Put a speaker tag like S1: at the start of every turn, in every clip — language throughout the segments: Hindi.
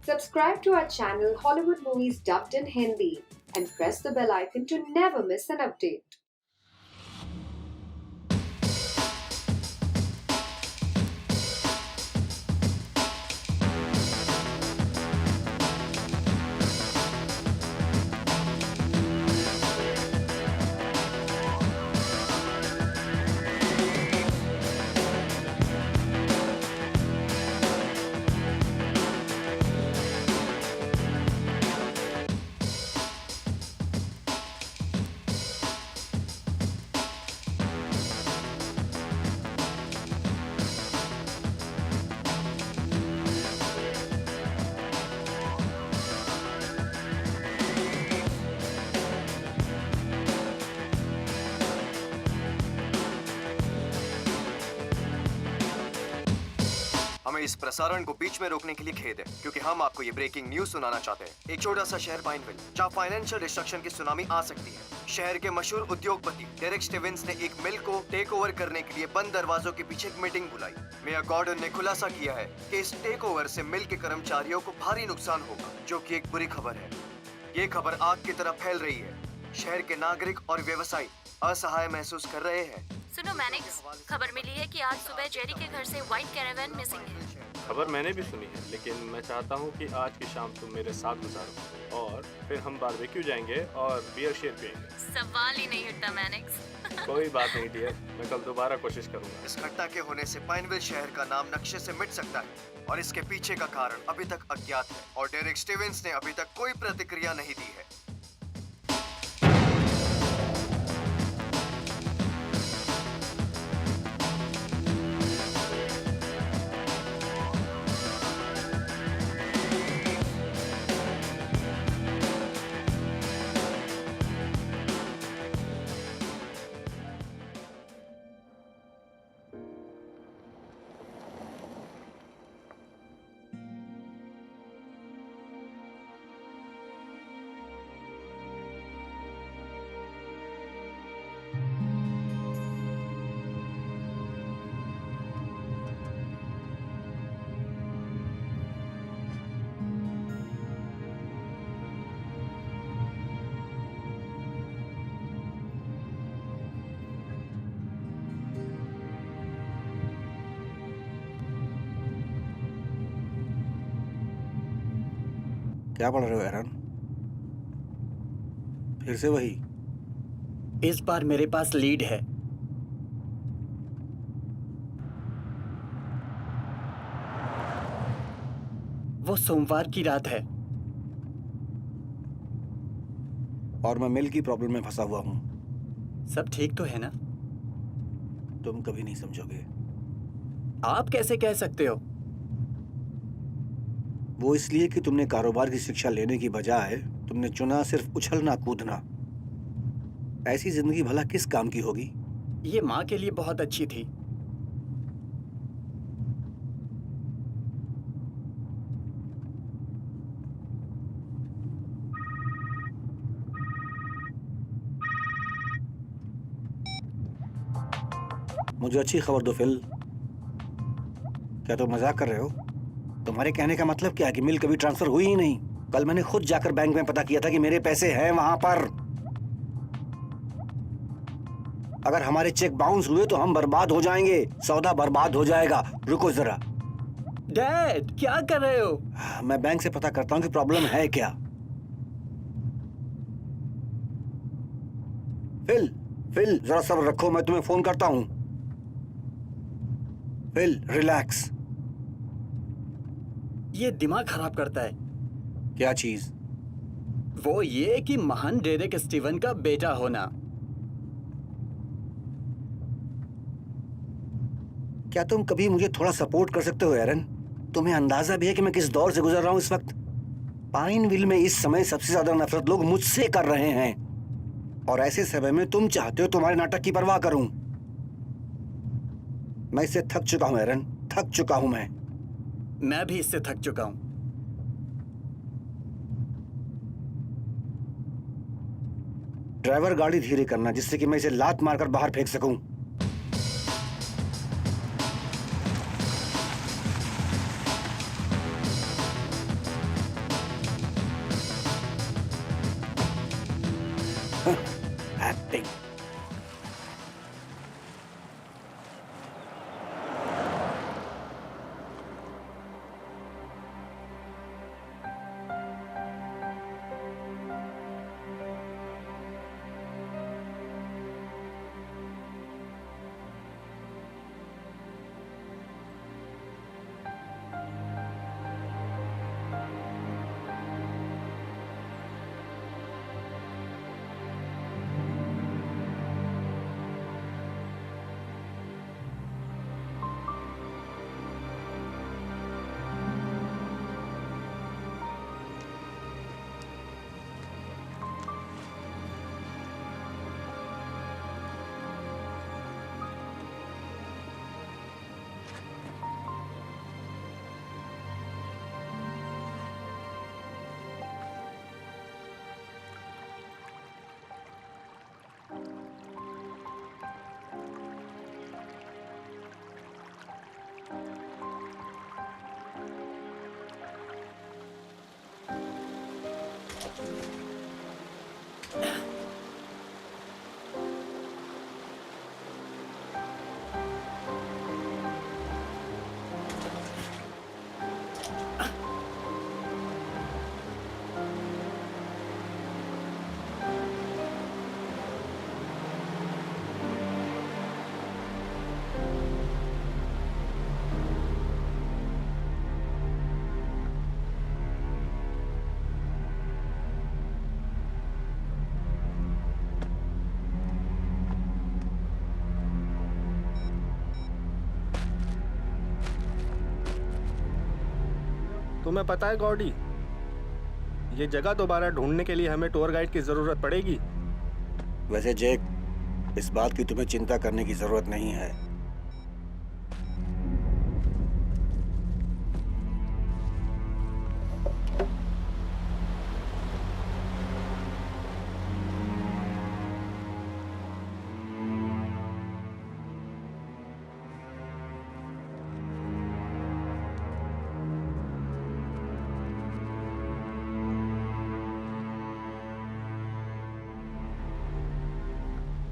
S1: Subscribe to our channel Hollywood Movies Dubbed in Hindi and press the bell icon to never miss an update.
S2: हमें इस प्रसारण को बीच में रोकने के लिए खेद है, क्योंकि हम आपको ये ब्रेकिंग न्यूज सुनाना चाहते हैं। एक छोटा सा शहर पाइनविल, जहाँ फाइनेंशियल डिस्ट्रक्शन की सुनामी आ सकती है। शहर के मशहूर उद्योगपति डेरेक स्टीवेंस ने एक मिल को टेक ओवर करने के लिए बंद दरवाजों के पीछे एक मीटिंग बुलाई। मेयर गॉर्डन ने खुलासा किया है कि इस टेक ओवर से मिल के कर्मचारियों को भारी नुकसान होगा, जो कि एक बुरी खबर है। ये खबर आग की तरह फैल रही है। शहर के नागरिक और व्यवसायी असहाय महसूस कर रहे हैं।
S3: सुनो मैनिक्स, खबर मिली है कि आज सुबह जेरी के घर से व्हाइट कैरावैन मिसिंग है।
S4: खबर मैंने भी सुनी है, लेकिन मैं चाहता हूँ कि आज की शाम तुम मेरे साथ गुजारो और फिर हम बारबेक्यू जाएंगे और बियर शेयर पियेंगे।
S3: सवाल ही नहीं उठता मैनिक्स।
S4: कोई बात नहीं डियर, मैं कल दोबारा कोशिश करूंगा।
S2: इस घटना के होने से पाइनविल शहर का नाम नक्शे से मिट सकता है और इसके पीछे का कारण अभी तक अज्ञात है और डेरेक स्टीवेंस ने अभी तक कोई प्रतिक्रिया नहीं दी है।
S5: क्या पढ़ रहे हो एरन? फिर से वही?
S6: इस बार मेरे पास लीड है। वो सोमवार की रात है
S5: और मैं मिल की प्रॉब्लम में फंसा हुआ हूं।
S6: सब ठीक तो है ना?
S5: तुम कभी नहीं समझोगे।
S6: आप कैसे कह सकते हो?
S5: वो इसलिए कि तुमने कारोबार की शिक्षा लेने की बजाय तुमने चुना सिर्फ उछलना कूदना। ऐसी जिंदगी भला किस काम की होगी?
S6: ये माँ के लिए बहुत अच्छी थी।
S5: मुझे अच्छी खबर दो फिल। क्या तुम मजाक कर रहे हो? तुम्हारे कहने का मतलब क्या है कि मिल कभी ट्रांसफर हुई ही नहीं? कल मैंने खुद जाकर बैंक में पता किया था कि मेरे पैसे हैं वहां पर। अगर हमारे चेक बाउंस हुए तो हम बर्बाद हो जाएंगे, सौदा बर्बाद हो जाएगा। रुको जरा।
S6: डैड, क्या कर रहे हो?
S5: मैं बैंक से पता करता हूं कि प्रॉब्लम है क्या। फिल जरा सब्र रखो, मैं तुम्हें फोन करता हूं। Feel relax.
S6: ये दिमाग खराब करता है।
S5: क्या चीज?
S6: वो ये कि महान डेरेक स्टीवन का बेटा होना।
S5: क्या तुम कभी मुझे थोड़ा सपोर्ट कर सकते हो एरन? तुम्हें अंदाजा भी है कि मैं किस दौर से गुजर रहा हूं इस वक्त? पाइनविल में इस समय सबसे ज्यादा नफरत लोग मुझसे कर रहे हैं और ऐसे समय में तुम चाहते हो तुम्हारे नाटक की परवाह करूं। मैं इससे थक चुका हूं एरन, थक चुका हूं
S6: मैं भी इससे थक चुका हूं।
S5: ड्राइवर गाड़ी धीरे करना जिससे कि मैं इसे लात मारकर बाहर फेंक सकूं। एक्टिंग।
S4: तुम्हें पता है गॉडी, ये जगह दोबारा ढूंढने के लिए हमें टूर गाइड की जरूरत पड़ेगी।
S5: वैसे जैक, इस बात की तुम्हें चिंता करने की जरूरत नहीं है।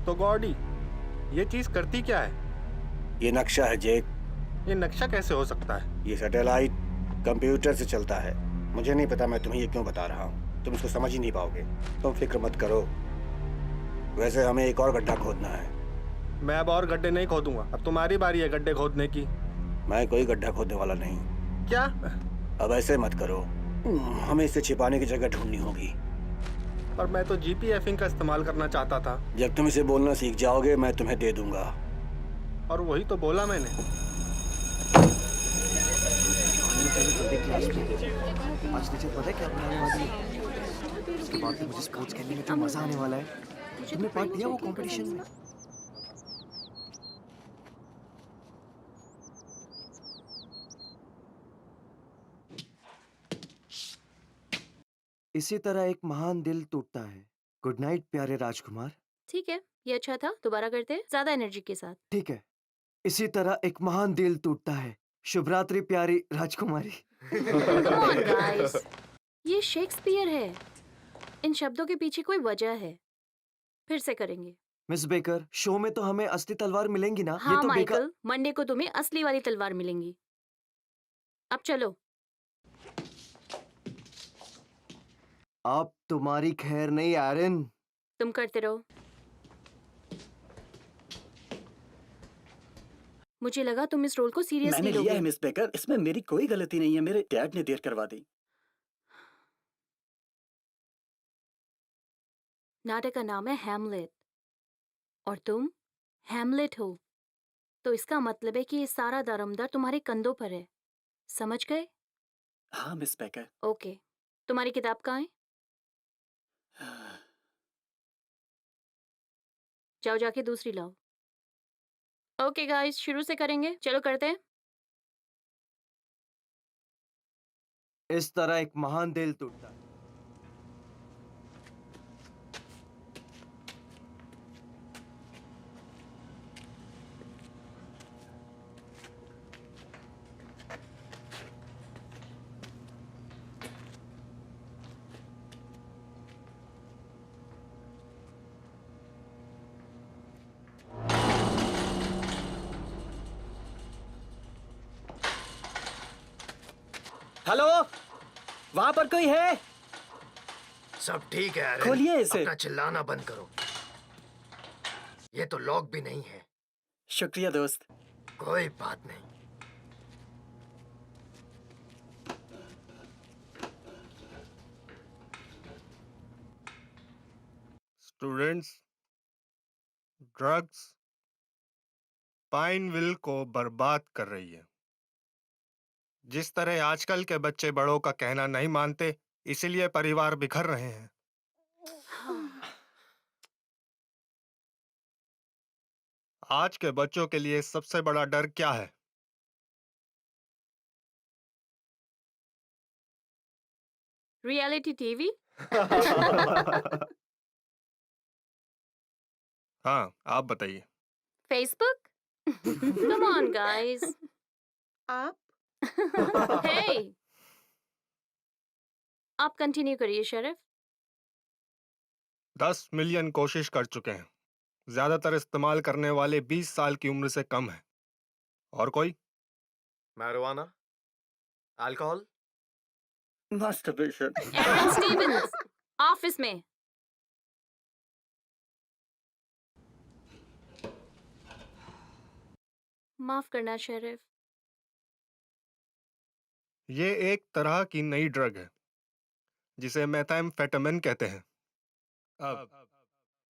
S4: तो गॉडी, ये चीज करती क्या है?
S5: ये नक्शा है जैक।
S4: ये नक्शा कैसे हो सकता है?
S5: ये सैटेलाइट कंप्यूटर से चलता है। मुझे नहीं पता मैं तुम्हें ये क्यों बता रहा हूँ, तुम इसको समझ ही नहीं पाओगे। तुम फिक्र मत करो। वैसे हमें एक और गड्ढा खोदना है।
S4: मैं अब और गड्ढे नहीं खोदूंगा, अब तुम्हारी बारी है गड्ढे खोदने की।
S5: मैं कोई गड्ढा खोदने वाला नहीं।
S4: क्या?
S5: अब ऐसे मत करो, हमें इसे छिपाने की जगह ढूंढनी होगी।
S4: पर मैं तो जीपीएफिंग का इस्तेमाल करना चाहता था।
S5: जब तुम इसे बोलना सीख जाओगे मैं तुम्हें दे दूंगा।
S4: और वही तो बोला मैंने।
S2: आज टीचर पता है क्या बनाने वाली है? उसके बाद तो मुझे स्पोर्ट्स खेलने में जो मजा आने वाला है। तुमने पार्ट दिया वो कंपटीशन में? इसी तरह एक महान दिल टूटता है। गुड नाइट प्यारे राजकुमार।
S3: ठीक है, ये अच्छा था, दोबारा करते हैं ज्यादा एनर्जी के साथ।
S2: ठीक है। इसी तरह एक महान दिल टूटता है। शुभ रात्रि प्यारी राजकुमारी।
S3: Come on, guys. ये शेक्सपियर है, इन शब्दों के पीछे कोई वजह है। फिर से करेंगे।
S2: मिस बेकर, शो में तो हमें असली तलवार मिलेंगी ना?
S3: हाँ
S2: ये तो
S3: माइकल, मंडे को तुम्हें असली वाली तलवार मिलेंगी। अब चलो।
S2: आप तुम्हारी खैर नहीं आयरन।
S3: तुम करते रहो। मुझे लगा तुम इस रोल को सीरियसली
S6: मैंने लिया
S3: लोगे।
S6: है मिस बेकर, इसमें मेरी कोई गलती नहीं है। मेरे डैड ने देर करवा दी।
S3: नाटक का नाम है हैमलेट और तुम हैमलेट हो, तो इसका मतलब है कि ये सारा दारोमदार तुम्हारे कंधों पर है। समझ गए?
S6: हाँ मिस बेकर।
S3: ओके, तुम्हारी किताब कहाँ है? जाओ जाके दूसरी लाओ। ओके गाइस, शुरू से करेंगे, चलो करते हैं।
S2: इस तरह एक महान दिल टूटता है।
S6: हेलो, वहां पर कोई है?
S7: सब ठीक है एरन।
S6: खोलिए इसे।
S7: अपना चिल्लाना बंद करो। ये तो लॉक भी नहीं है।
S6: शुक्रिया दोस्त।
S7: कोई बात नहीं।
S8: स्टूडेंट्स, ड्रग्स पाइनविल को बर्बाद कर रही है। जिस तरह आजकल के बच्चे बड़ों का कहना नहीं मानते, इसीलिए परिवार बिखर रहे हैं। आज के बच्चों के लिए सबसे बड़ा डर क्या है?
S3: Reality TV.
S8: हाँ, आप बताइए।
S3: फेसबुक। Come on guys.
S9: आप
S3: हे, आप कंटिन्यू करिए शेरिफ।
S8: 10 मिलियन कोशिश कर चुके हैं। ज्यादातर इस्तेमाल करने वाले 20 साल की उम्र से कम है। और कोई?
S2: Marijuana, alcohol.
S6: मास्टरबेशन।
S3: एरन स्टीवंस, ऑफिस में। माफ करना शेरिफ।
S8: ये एक तरह की नई ड्रग है जिसे मेथाम्फेटामिन कहते हैं। अब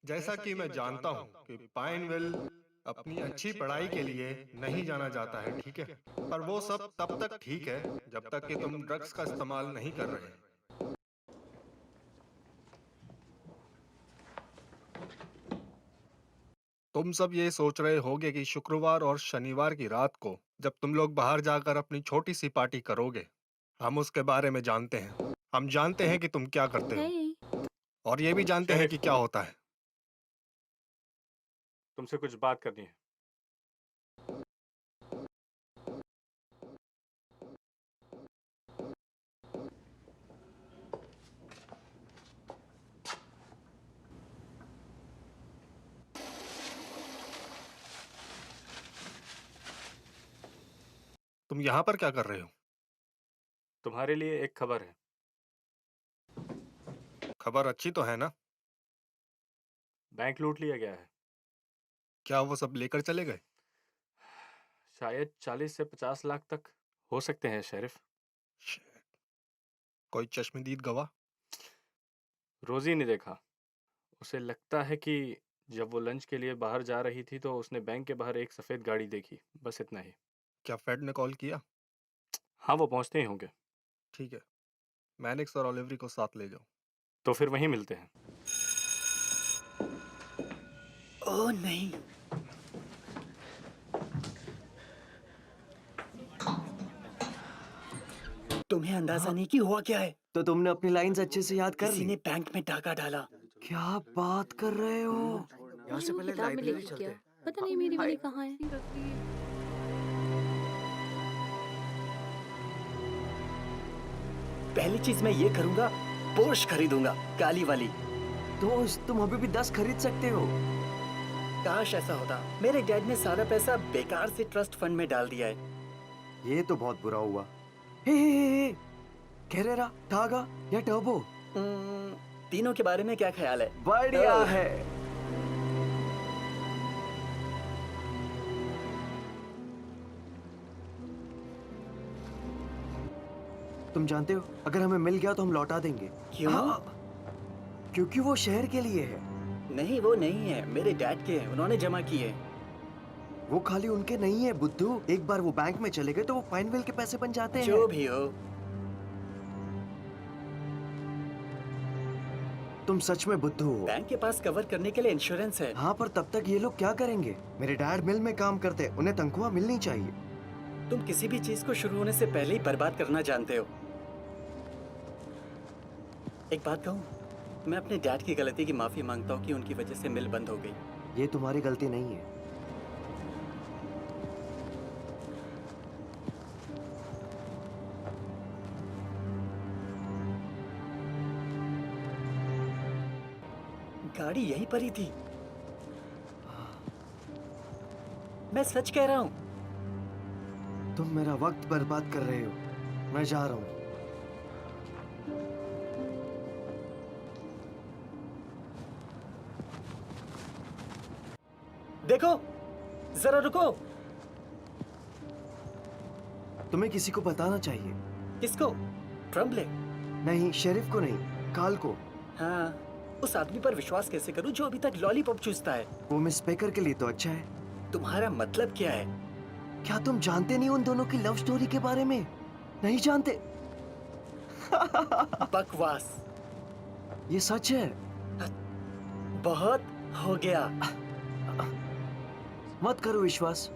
S8: जैसा कि मैं जानता हूं कि पाइनविल अपनी अच्छी पढ़ाई के लिए नहीं जाना जाता है, ठीक है? पर वो सब तब तक ठीक है जब तक कि तुम ड्रग्स का इस्तेमाल नहीं कर रहे। तुम सब ये सोच रहे होगे कि शुक्रवार और शनिवार की रात को जब तुम लोग बाहर जाकर अपनी छोटी सी पार्टी करोगे, हम उसके बारे में जानते हैं। हम जानते हैं कि तुम क्या करते हो,
S3: हे,
S8: और ये भी जानते हैं कि क्या होता है।
S4: तुमसे कुछ बात करनी है।
S8: तुम यहाँ पर क्या कर रहे हो?
S4: तुम्हारे लिए एक खबर है।
S8: खबर अच्छी तो है ना?
S4: बैंक लूट लिया गया है।
S8: क्या वो सब लेकर चले गए?
S4: शायद 40 से 50 लाख तक हो सकते हैं शेरिफ।
S8: Shit. कोई चश्मदीद गवाह?
S4: रोजी ने देखा। उसे लगता है कि जब वो लंच के लिए बाहर जा रही थी तो उसने बैंक के बाहर एक सफेद गाड़ी देखी। बस इतना ही।
S8: क्या फेड ने कॉल किया?
S4: हाँ, वो पहुंचते ही होंगे।
S8: ठीक है, मैनिक्स और ओलिवरी को साथ ले जाओ।
S4: तो फिर वहीं मिलते हैं।
S6: ओह नहीं। तुम्हें अंदाजा नहीं कि हुआ क्या है?
S2: तो तुमने अपनी लाइंस अच्छे से याद कर
S6: किसी
S2: ली?
S6: ने बैंक में डाका डाला।
S2: क्या बात कर रहे हो? यहाँ से
S3: वो
S2: पहले
S3: किताब
S2: लाइब्रेरी
S3: मिलेगी
S2: चलते
S3: क्या?
S2: हैं।
S3: पता नहीं मेरी वाली कहाँ है।
S6: पहली चीज मैं ये करूंगा, पोर्श खरीदूंगा, काली वाली।
S2: दोस्त, तुम अभी भी 10 खरीद सकते हो।
S6: काश ऐसा होता। मेरे डैड ने सारा पैसा बेकार से ट्रस्ट फंड में डाल दिया है।
S2: ये तो बहुत बुरा हुआ। हे, कैरेरा, टागा या टर्बो?
S6: तीनों के बारे में क्या ख्याल है?
S2: बढ़िया है। तुम जानते हो, अगर हमें मिल गया तो हम लौटा देंगे।
S6: क्यों?
S2: हाँ, क्योंकि वो शहर के लिए है।
S6: नहीं, वो नहीं है, मेरे डैड के हैं, उन्होंने जमा किए।
S2: वो खाली उनके नहीं है बुद्धू। एक बार वो बैंक में चले गए तो वो पाइनविल के पैसे बन जाते हैं।
S6: जो भी हो।
S2: तुम सच में बुद्धू हो।
S6: बैंक के पास कवर करने के लिए इंश्योरेंस है।
S2: हाँ, पर तब तक ये लोग क्या करेंगे? मेरे डैड मिल में काम करते हैं, उन्हें तनख्वाह मिलनी चाहिए।
S6: तुम किसी भी चीज को शुरू होने से पहले ही बर्बाद करना जानते हो। एक बात कहूँ, मैं अपने डैड की गलती की माफी मांगता हूँ कि उनकी वजह से मिल बंद हो गई।
S2: ये तुम्हारी गलती नहीं है।
S6: गाड़ी यहीं पर ही थी। मैं सच कह रहा हूँ।
S2: तुम मेरा वक्त बर्बाद कर रहे हो। मैं जा रहा हूँ।
S6: देखो, जरा रुको।
S2: तुम्हें किसी को बताना चाहिए।
S6: किसको? ट्रम्बले?
S2: नहीं, शेरिफ को नहीं, काल को।
S6: हाँ, उस आदमी पर विश्वास कैसे करूं जो अभी तक लॉलीपॉप चूसता है?
S2: वो मिस बेकर के लिए तो अच्छा है।
S6: तुम्हारा मतलब क्या है?
S2: क्या तुम जानते नहीं उन दोनों की लव स्टोरी के बारे में? नहीं जानते?
S6: बकवास।
S2: ये सच है।
S6: बहुत हो गया।
S2: मत करो विश्वास।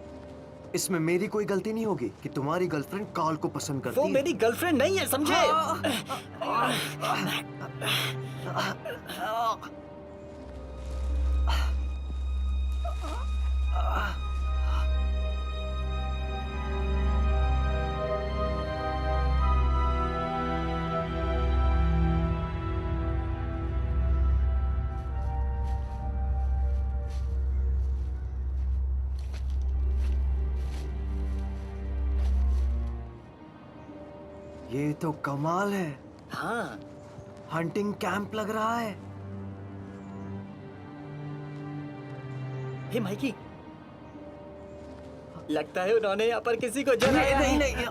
S2: इसमें मेरी कोई गलती नहीं होगी कि तुम्हारी गर्लफ्रेंड काल को पसंद करती
S6: वो
S2: है।
S6: मेरी गर्लफ्रेंड नहीं है, समझे?
S2: ये तो कमाल है।
S6: हाँ,
S2: हंटिंग कैंप लग रहा है।
S6: हे माइकी, लगता है उन्होंने यहाँ पर किसी को जलाया
S2: नहीं
S6: है।
S2: नहीं नहीं।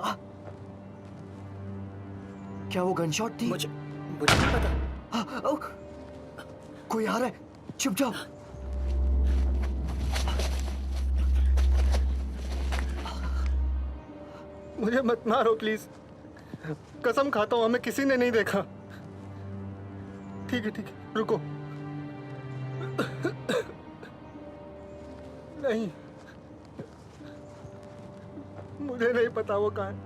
S2: क्या वो गनशॉट थी?
S6: मुझे नहीं पता।
S2: कोई आ रहा है, चुप जाओ।
S8: मुझे मत मारो प्लीज। कसम खाता हूं हमें किसी ने नहीं देखा। ठीक है, रुको। नहीं, मुझे नहीं पता वो कहाँ है।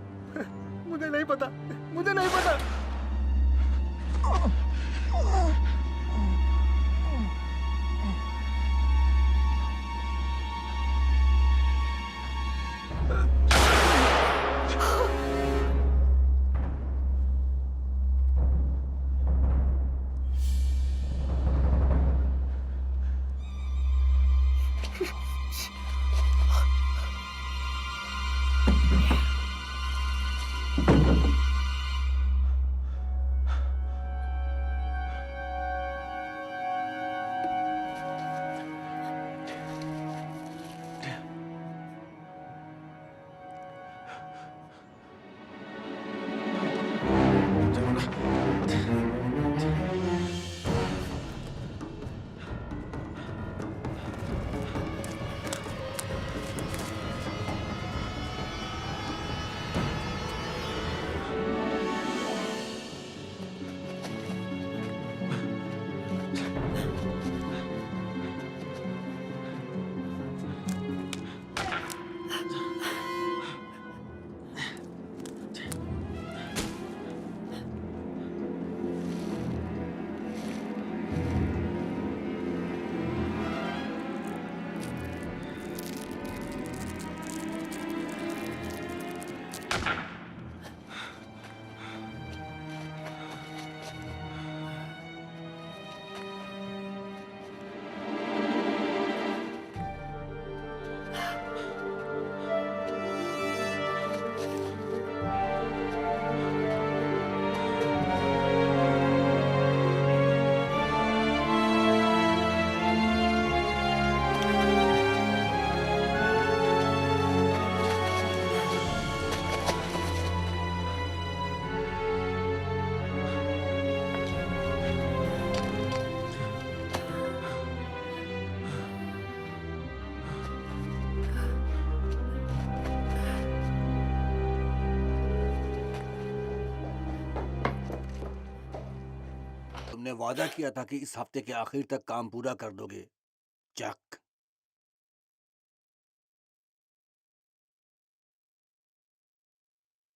S8: मुझे नहीं पता।
S5: तुमने वादा किया था कि इस हफ्ते के आखिर तक काम पूरा कर दोगे, चक।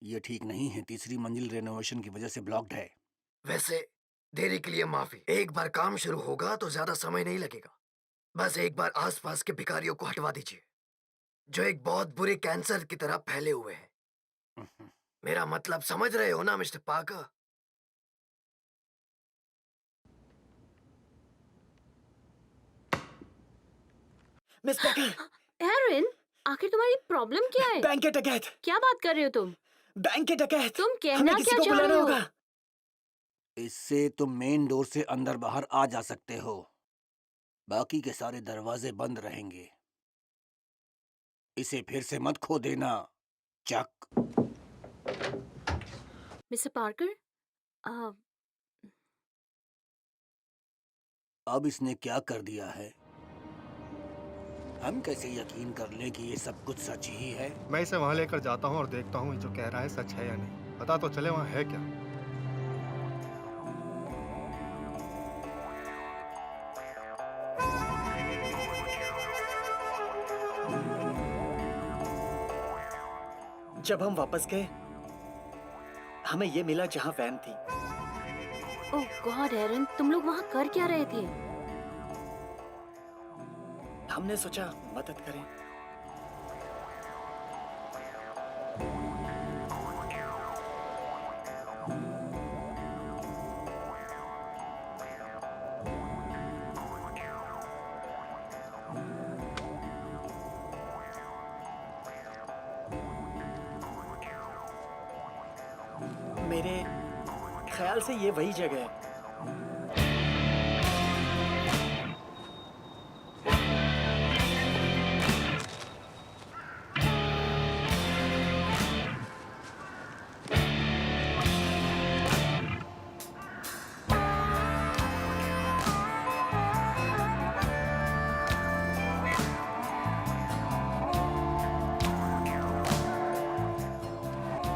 S5: ये ठीक नहीं है। तीसरी मंजिल रेनोवेशन की वजह से ब्लॉक्ड है।
S7: वैसे देरी के लिए माफी। एक बार काम शुरू होगा तो ज्यादा समय नहीं लगेगा। बस एक बार आसपास के भिखारियों को हटवा दीजिए, जो एक बहुत बुरे कैंसर की तरह फैले हुए हैं। मेरा मतलब समझ रहे हो ना mister Parker?
S6: Miss Baker,
S3: Erin, आखिर तुम्हारी प्रॉब्लम क्या है?
S6: बैंक के डकैत।
S3: क्या बात कर रहे हो तुम?
S6: बैंक के डकैत।
S3: तुम कहना
S6: हमें किसी
S3: क्या
S6: को
S3: चाह
S6: बुलाना
S3: रहे हो?
S6: होगा।
S5: इससे तुम मेन डोर से अंदर बाहर आ जा सकते हो। बाकी के सारे दरवाजे बंद रहेंगे। इसे फिर से मत खो देना, चक।
S3: मिस्टर पार्कर,
S5: अब इसने क्या कर दिया है? हम कैसे यकीन कर लें कि ये सब कुछ सच ही है?
S8: मैं इसे वहां लेकर जाता हूँ और देखता हूँ जो कह रहा है सच है या नहीं। पता तो चले वहां है क्या।
S6: जब हम वापस गए हमें ये मिला जहाँ वैन थी।
S3: ओह गॉड एरन, तुम लोग वहाँ कर क्या रहे थे?
S6: हमने सोचा मदद करें। मेरे ख्याल से ये वही जगह है।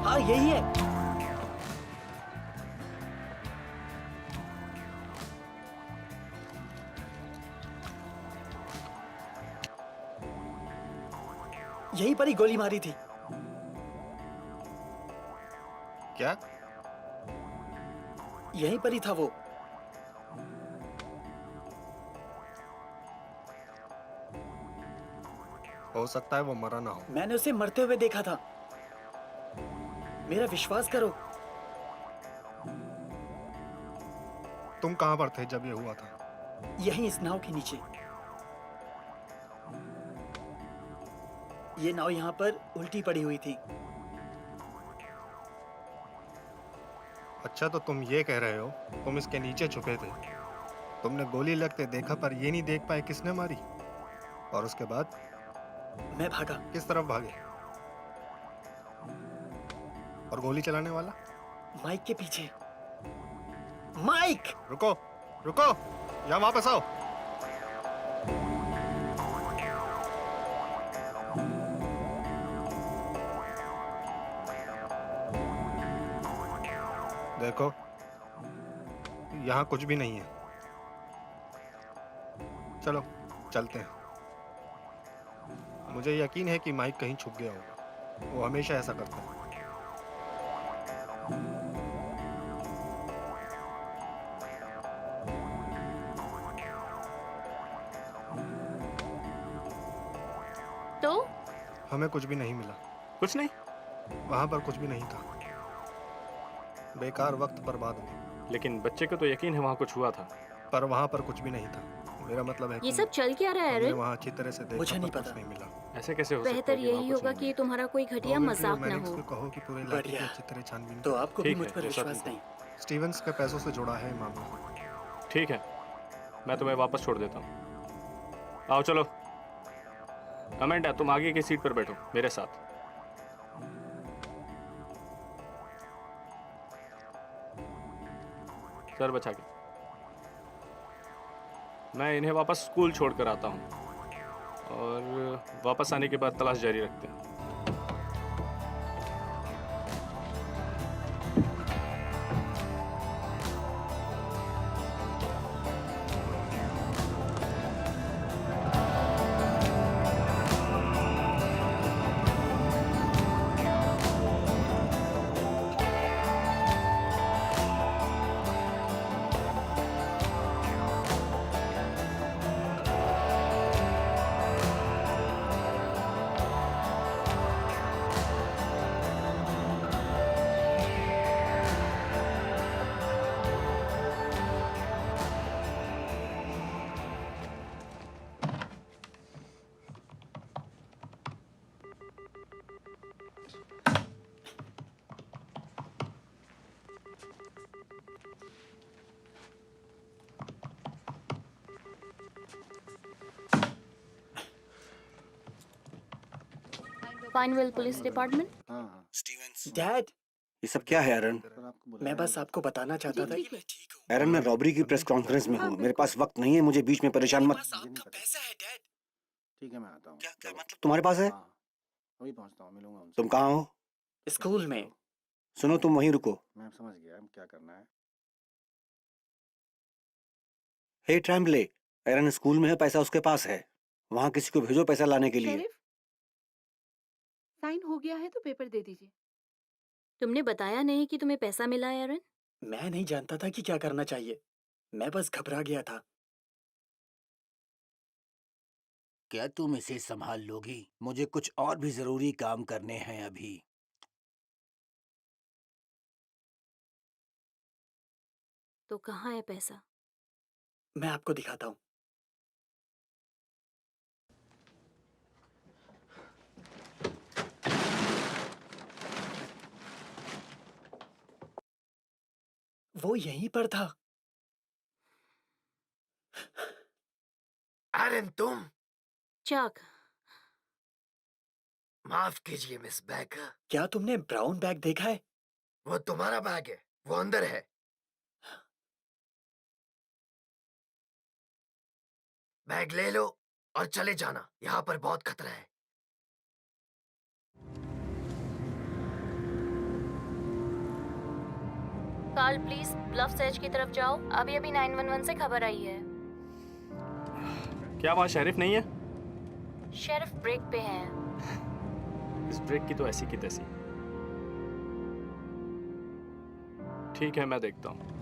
S6: हाँ यही है। यहीं पर ही गोली मारी थी।
S8: क्या?
S6: यहीं पर ही था वो।
S8: हो सकता है वो मरा ना हो।
S6: मैंने उसे मरते हुए देखा था। मेरा विश्वास करो।
S8: तुम कहाँ पर थे जब ये हुआ था?
S6: यहीं इस नाव के नीचे। ये नाव यहाँ पर उल्टी पड़ी हुई थी।
S8: अच्छा, तो तुम ये कह रहे हो तुम इसके नीचे छुपे थे, तुमने गोली लगते देखा पर ये नहीं देख पाए किसने मारी, और उसके बाद
S6: मैं भागा।
S8: किस तरफ भागे? और गोली चलाने वाला?
S6: माइक के पीछे। माइक!
S8: रुको रुको, यहाँ वापस आओ। देखो, यहाँ कुछ भी नहीं है। चलो चलते हैं। मुझे यकीन है कि माइक कहीं छुप गया होगा, वो हमेशा ऐसा करता है।
S3: तो
S8: हमें कुछ भी नहीं मिला।
S4: कुछ नहीं,
S8: वहां पर कुछ भी नहीं था। बेकार वक्त बर्बाद हुआ।
S4: लेकिन बच्चे को तो यकीन है वहाँ कुछ हुआ था।
S8: पर वहां पर कुछ भी नहीं था। मेरा मतलब है
S3: ये
S8: कि
S3: सब चल क्या रहा है
S8: हमने
S3: एरन?
S8: वहाँ अच्छी तरह से देखा
S6: मुझे नहीं
S8: पर कुछ
S6: पता।
S8: नहीं मिला।
S4: ऐसे कैसे हो सकता
S3: बेहतर
S4: है कि वहाँ
S3: यही
S4: कुछ
S3: होगा
S4: नहीं
S3: कि
S4: मिला?
S3: तुम्हारा कोई घटिया
S8: तो
S3: मजाक न
S8: मैनेक्स
S3: हो।
S8: को कहो कि पूरे इलाके की
S6: बढ़िया।
S8: अच्छी तरह छानबीन
S6: तो
S8: करो।
S6: आपको भी
S4: ठीक
S6: मुझ
S4: है,
S6: पर
S4: जैसा
S6: विश्वास
S4: तुम
S6: नहीं।
S8: स्टीवंस के पैसों से जुड़ा है मामला।
S4: ठीक है, मैं तुम्हें वापस छोड़ देता हूँ। आओ चलो। अमेंडा, तुम आगे की सीट पर बैठो मेरे साथ। सर बचा के। मैं इन्हें वापस स्कूल छोड़कर आता हूँ और वापस आने के बाद तलाश जारी रखते हैं।
S3: पाइनविल पुलिस डिपार्टमेंट।
S5: स्टीवेंस,
S6: डैड,
S5: ये सब क्या है एरन?
S6: मैं बस आपको बताना चाहता था कि मैं ठीक हूँ।
S5: एरन, मैं रॉबरी की प्रेस कॉन्फ्रेंस में हूँ, मेरे पास वक्त नहीं है, मुझे बीच में परेशान मत।
S6: बस आपका पैसा है डैड।
S5: क्या क्या मतलब तुम्हारे पास है? तुम कहाँ हो?
S6: स्कूल में।
S5: सुनो, तुम वहीं रुको। हे ट्रैम्बले, एरन स्कूल में है, पैसा उसके पास है, वहाँ किसी को भेजो पैसा लाने के लिए।
S9: शेरिफ, साइन हो गया है तो पेपर दे दीजिए।
S3: तुमने बताया नहीं कि तुम्हें पैसा मिला है एरन?
S6: मैं नहीं जानता था कि क्या करना चाहिए, मैं बस घबरा गया था।
S5: क्या तुम इसे संभाल लोगी? मुझे कुछ और भी जरूरी काम करने हैं अभी।
S3: तो कहाँ है पैसा?
S6: मैं आपको दिखाता हूँ। वो यहीं पर था।
S7: एरन, तुम?
S3: चक,
S7: माफ कीजिए मिस बेकर,
S6: क्या तुमने ब्राउन बैग देखा है?
S7: वो तुम्हारा बैग है, वो अंदर है। बैग ले लो और चले जाना, यहाँ पर बहुत खतरा है।
S3: कार्ल प्लीज ब्लफ सेज की तरफ जाओ, अभी अभी 911 से खबर आई है।
S4: क्या वहाँ शेरिफ नहीं है?
S3: शेरिफ ब्रेक पे हैं।
S4: इस ब्रेक की तो ऐसी की तैसी। ठीक है, मैं देखता हूँ।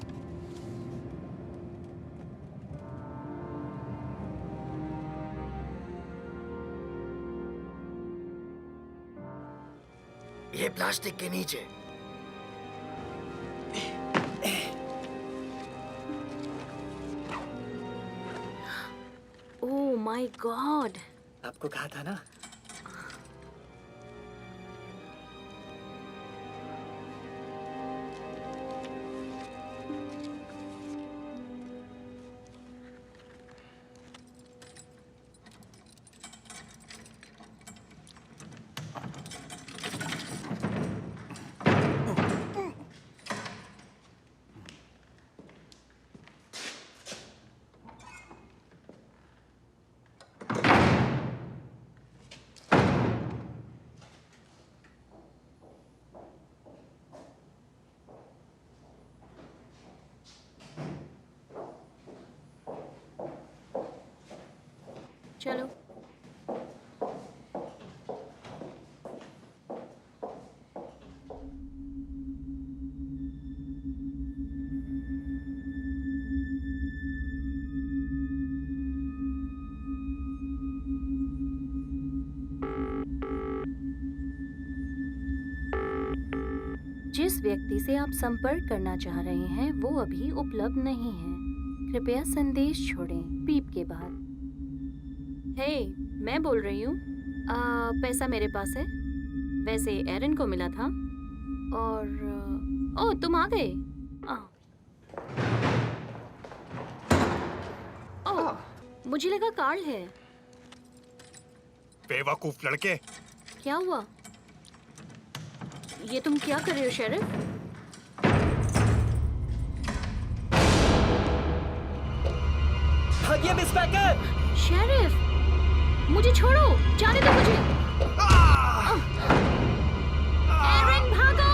S7: ये प्लास्टिक के नीचे।
S3: ओह माय गॉड,
S6: आपको कहा था ना।
S3: चलो। जिस व्यक्ति से आप संपर्क करना चाह रहे हैं वो अभी उपलब्ध नहीं है, कृपया संदेश छोड़ें पीप के बाद। हे, मैं बोल रही हूँ, पैसा मेरे पास है, वैसे एरन को मिला था। और ओह, तुम आ गए। ओह, मुझे लगा कार्ल है।
S8: बेवकूफ लड़के।
S3: क्या हुआ? ये तुम क्या कर रहे हो शेरिफ?
S6: भागिए मिस बेकर।
S3: शेरिफ, मुझे छोड़ो, जाने दो मुझे। एरन, भागो!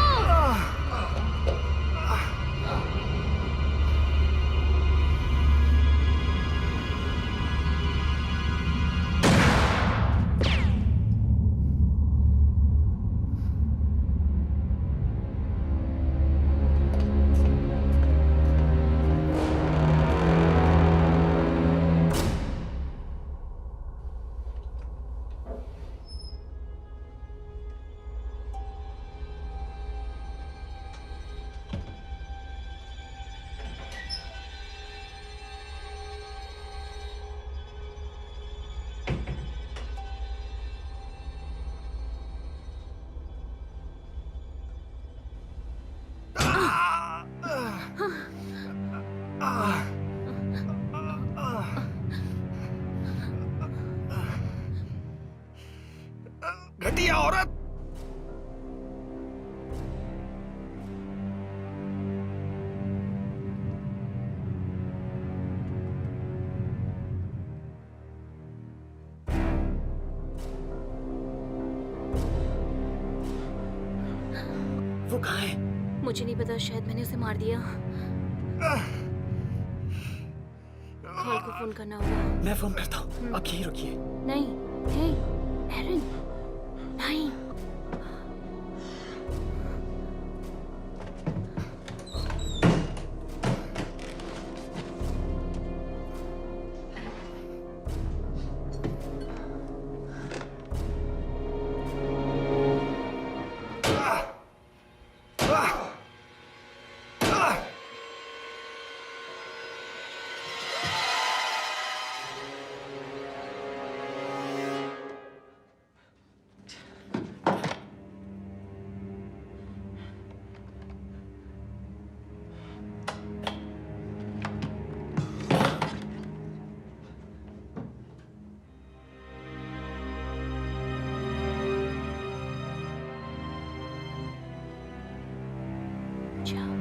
S8: घटिया औरत।
S6: वो कहाँ है?
S3: मुझे नहीं पता, शायद मैंने उसे मार दिया। हॉल को फोन करना होगा।
S6: मैं फोन करता हूँ, आप यहीं रुकिए।
S3: नहीं, हे, एरन, नहीं। जाओ,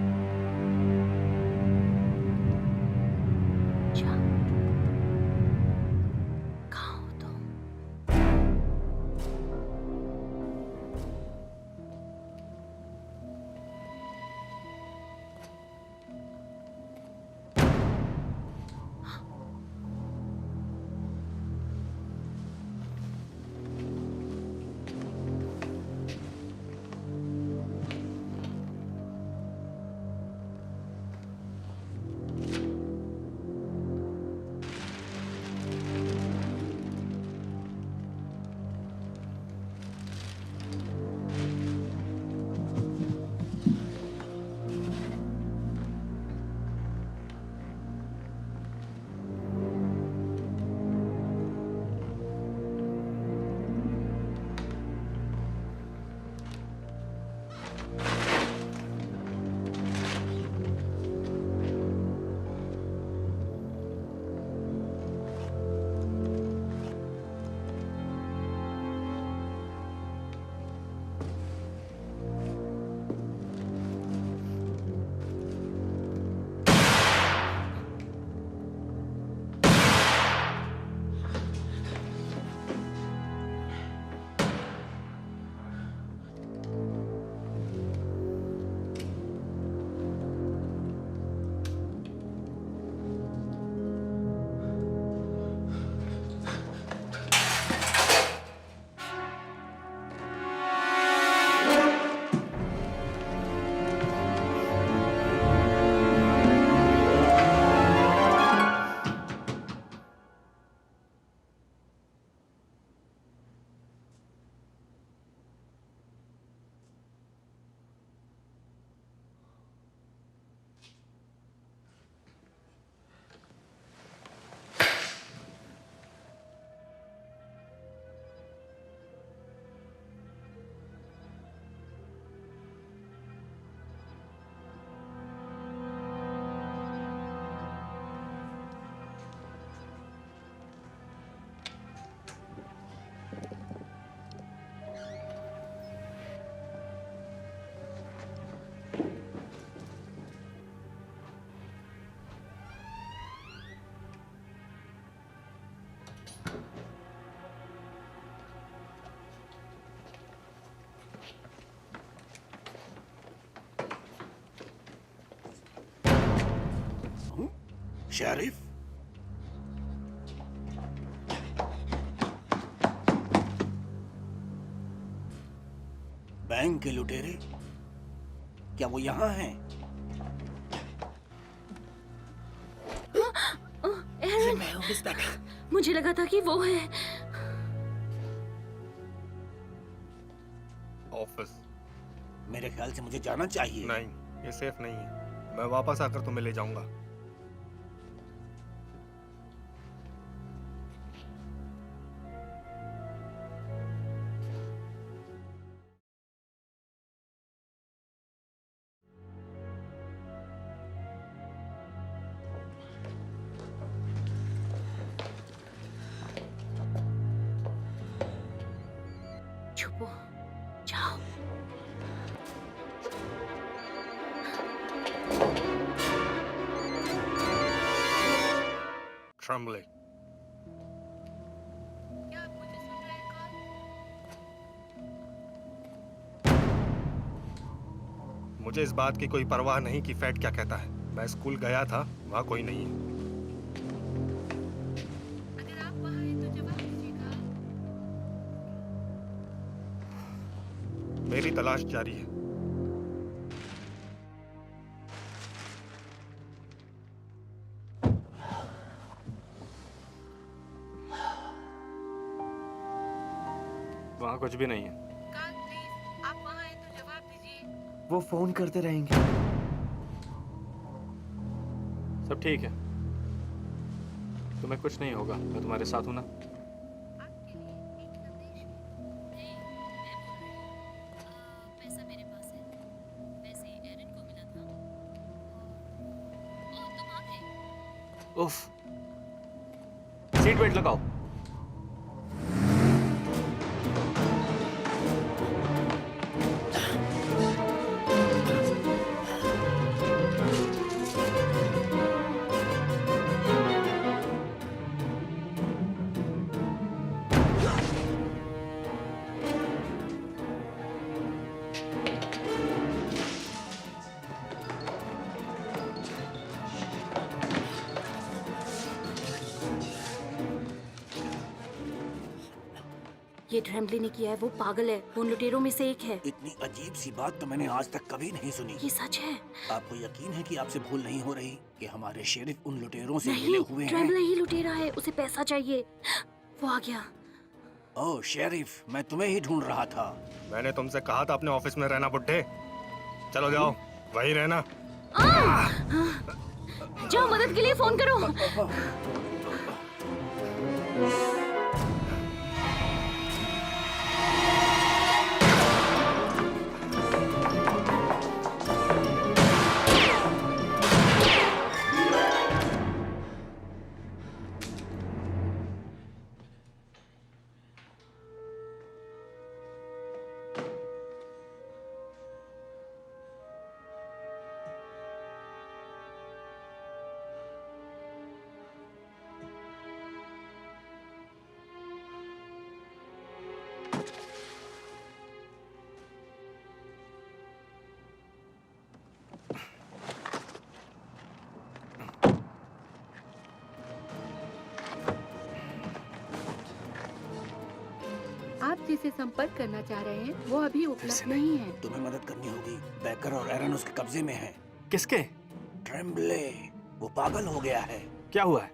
S3: जाओ। कहाँ हो तुम?
S5: शरीफ, बैंक के लुटेरे, क्या वो यहाँ हैं?
S6: ये मैं हूँ इंस्पेक्टर।
S3: मुझे लगा था कि वो है।
S8: ऑफिस।
S5: मेरे ख्याल से मुझे जाना चाहिए।
S8: नहीं, ये सेफ नहीं है। मैं वापस आकर तुम्हें ले जाऊंगा।
S3: छुपो।
S8: ट्रम्बले।
S3: क्या आप मुझे सुन रहे हैं कॉल?
S8: मुझे इस बात की कोई परवाह नहीं कि फैट क्या कहता है। मैं स्कूल गया था, वहाँ कोई नहीं है।
S3: अगर आप वहाँ हैं तो जवाब दीजिएगा।
S8: मेरी तलाश जारी है।
S4: वहाँ कुछ भी नहीं है।
S3: काल प्लीज, आप वहाँ हैं तो जवाब दीजिए।
S7: वो फोन करते रहेंगे।
S4: सब ठीक है, तुम्हें कुछ नहीं होगा, मैं तुम्हारे साथ हूँ ना।
S3: आपके लिए एक संदेश है। मैं बोल रही हूँ। पैसा मेरे पास है। वैसे एरन को मिला था। ओह, तुम आ गए।
S4: उफ, सीट बेल्ट लगाओ।
S3: ये ट्रेम्बली ने किया है, वो पागल है, वो उन लुटेरों में से एक है।
S5: इतनी अजीब सी बात तो मैंने आज तक कभी नहीं सुनी।
S3: ये सच है।
S5: आपको यकीन है कि आपसे भूल नहीं हो रही कि हमारे शेरिफ उन लुटेरों से मिले
S3: नहीं,
S5: हुए हैं?
S3: ट्रेम्बली ही लुटेरा है, उसे पैसा चाहिए। वो आ गया।
S5: ओह शेरिफ, मैं तुम्हें ही ढूंढ रहा था।
S8: मैंने तुमसे कहा था अपने ऑफिस में रहना बुड्ढे। चलो जाओ, वहीं रहना।
S3: जाओ, मदद के लिए फोन करो।
S9: आप जिसे संपर्क करना चाह रहे हैं वो अभी उपलब्ध नहीं है।
S5: तुम्हें मदद करनी होगी। बैकर और एरन उसके कब्जे में है।
S4: किसके?
S5: ट्रेम्बले, वो पागल हो गया है।
S4: क्या हुआ है?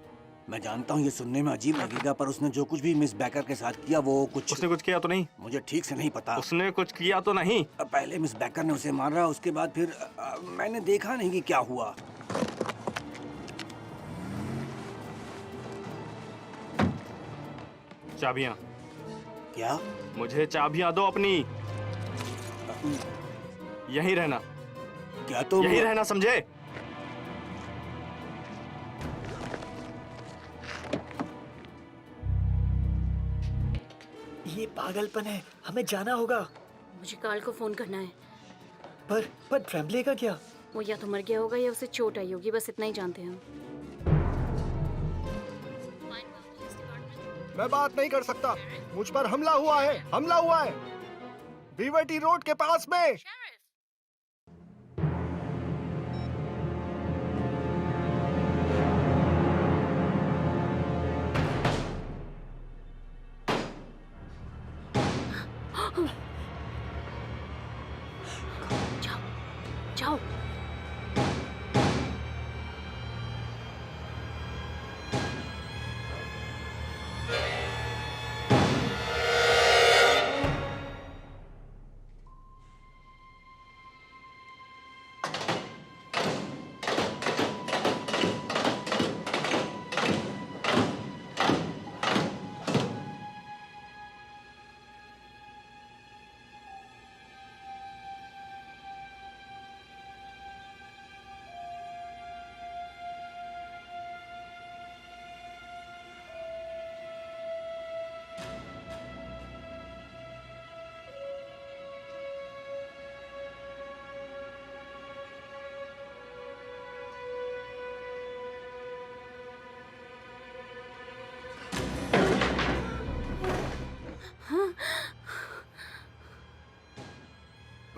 S5: मैं जानता हूँ ये सुनने में अजीब लगेगा, पर उसने जो कुछ भी मिस बैकर के साथ किया वो कुछ
S4: उसने कुछ किया तो नहीं?
S5: मुझे ठीक से नहीं पता।
S4: उसने कुछ किया तो नहीं?
S5: पहले मिस बैकर ने उसे मारा, उसके बाद फिर मैंने देखा नहीं कि क्या हुआ।
S4: चाबियां।
S5: क्या?
S4: मुझे चाबियां दो अपनी। यहीं रहना।
S5: क्या तुम
S4: यहीं रहना, समझे?
S6: ये पागलपन है, हमें जाना होगा।
S3: मुझे कार्ल को फोन करना है।
S6: पर ट्रेम्बले का क्या?
S3: वो या तो मर गया होगा या उसे चोट आई होगी, बस इतना ही जानते हैं हम।
S8: मैं बात नहीं कर सकता। मुझ पर हमला हुआ है, हमला हुआ है। बीवर्टी रोड के पास में।
S3: जाओ, जाओ।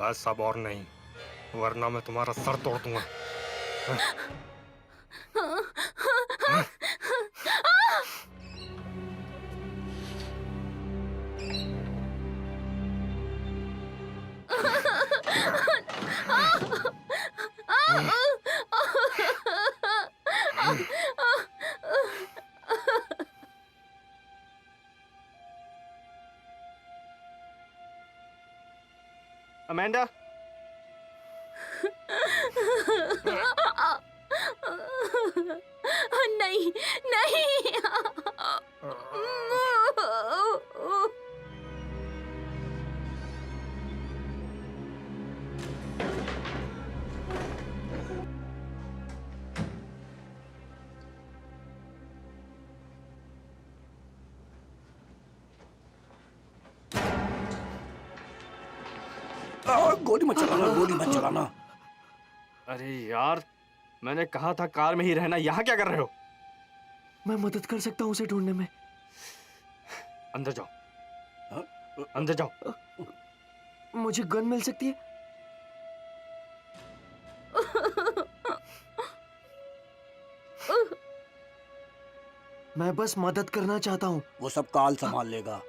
S8: बस अब और नहीं, वरना मैं तुम्हारा सर तोड़ दूंगा।
S4: अमेंडा,
S3: नहीं नहीं।
S5: गोली मत चलाना, गोली मत चलाना।
S4: अरे यार, मैंने कहा था कार में ही रहना, यहाँ क्या कर रहे हो?
S2: मैं मदद कर सकता हूँ उसे ढूंढने में।
S4: अंदर जाओ, अंदर जाओ।
S2: मुझे गन मिल सकती है? मैं बस मदद करना चाहता हूँ।
S5: वो सब काल संभाल लेगा।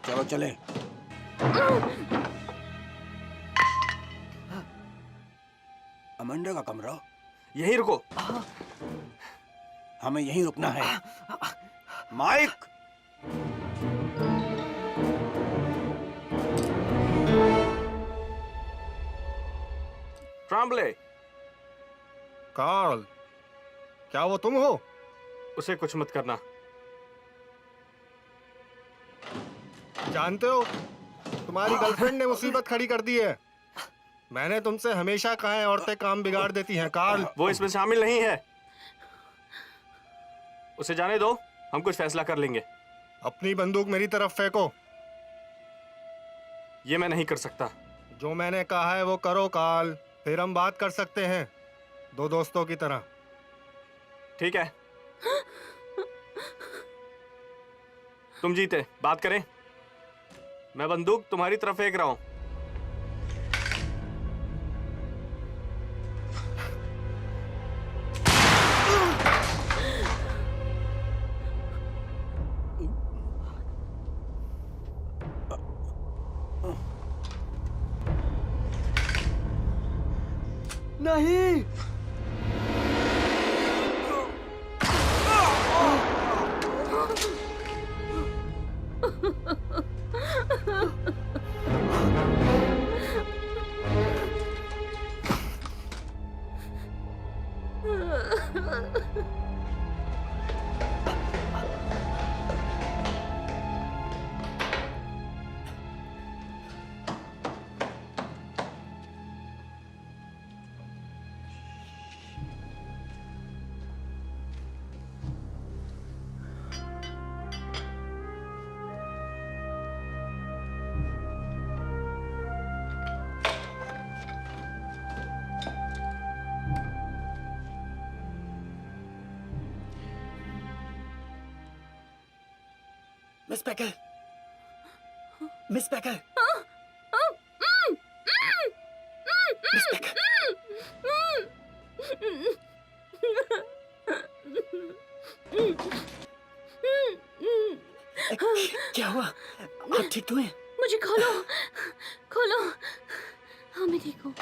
S5: चलो चले। अमेंडा का कमरा?
S4: यहीं रुको।
S5: हमें यहीं रुकना है। माइक,
S4: ट्राम्बले,
S8: कार्ल, क्या वो तुम हो?
S4: उसे कुछ मत करना।
S8: जानते हो, तुम्हारी गर्लफ्रेंड ने मुसीबत खड़ी कर दी है। मैंने तुमसे हमेशा कहा है औरतें काम बिगाड़ देती हैं कार्ल।
S4: वो इसमें शामिल नहीं है। उसे जाने दो, हम कुछ फैसला कर लेंगे।
S8: अपनी बंदूक मेरी तरफ फेंको।
S4: ये मैं नहीं कर सकता।
S8: जो मैंने कहा है वो करो कार्ल, फिर हम बात कर सकते हैं दो दोस्तों की तरह।
S4: ठीक है, तुम जीते, बात करें। मैं बंदूक तुम्हारी तरफ फेंक रहा हूं।
S2: नहीं।
S6: Miss baker, miss baker, miss baker, क्या हुआ? आप ठीक तो हैं?
S3: मुझे खोलो, खोलो। हाँ, मैं ठीक हूँ।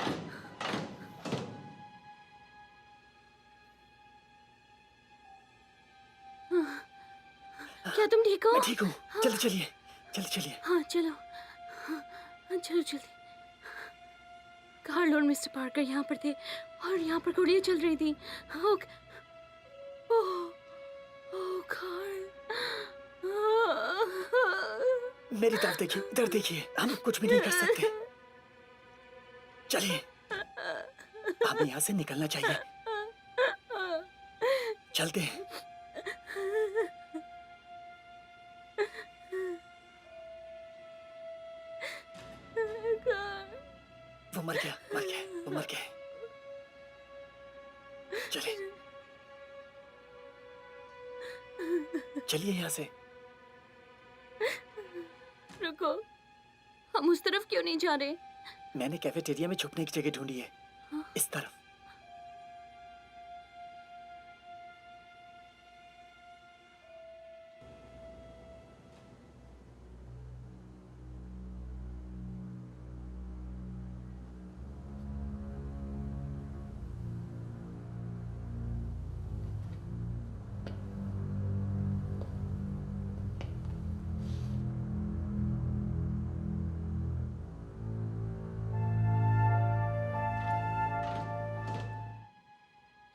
S3: क्या तुम ठीक हो?
S6: मैं ठीक हूँ। जल्दी चलिए, जल्दी चलिए।
S3: हाँ चलो, हाँ चलो जल्दी। कार्ल और मिस्टर पार्कर यहाँ पर थे और यहाँ पर गोलियाँ चल रही थी। ओह, कार्ल।
S6: मेरी तरफ देखिए, इधर देखिए, हम कुछ भी नहीं कर सकते। चलिए, हमें यहाँ से निकलना चाहिए। चलते हैं। वो मर गया, मर गया, वो मर गया। चलिए, चलिए यहाँ से।
S3: रुको, हम उस तरफ क्यों नहीं जा रहे?
S6: मैंने कैफेटेरिया में छुपने की जगह ढूंढी है। इस तरफ।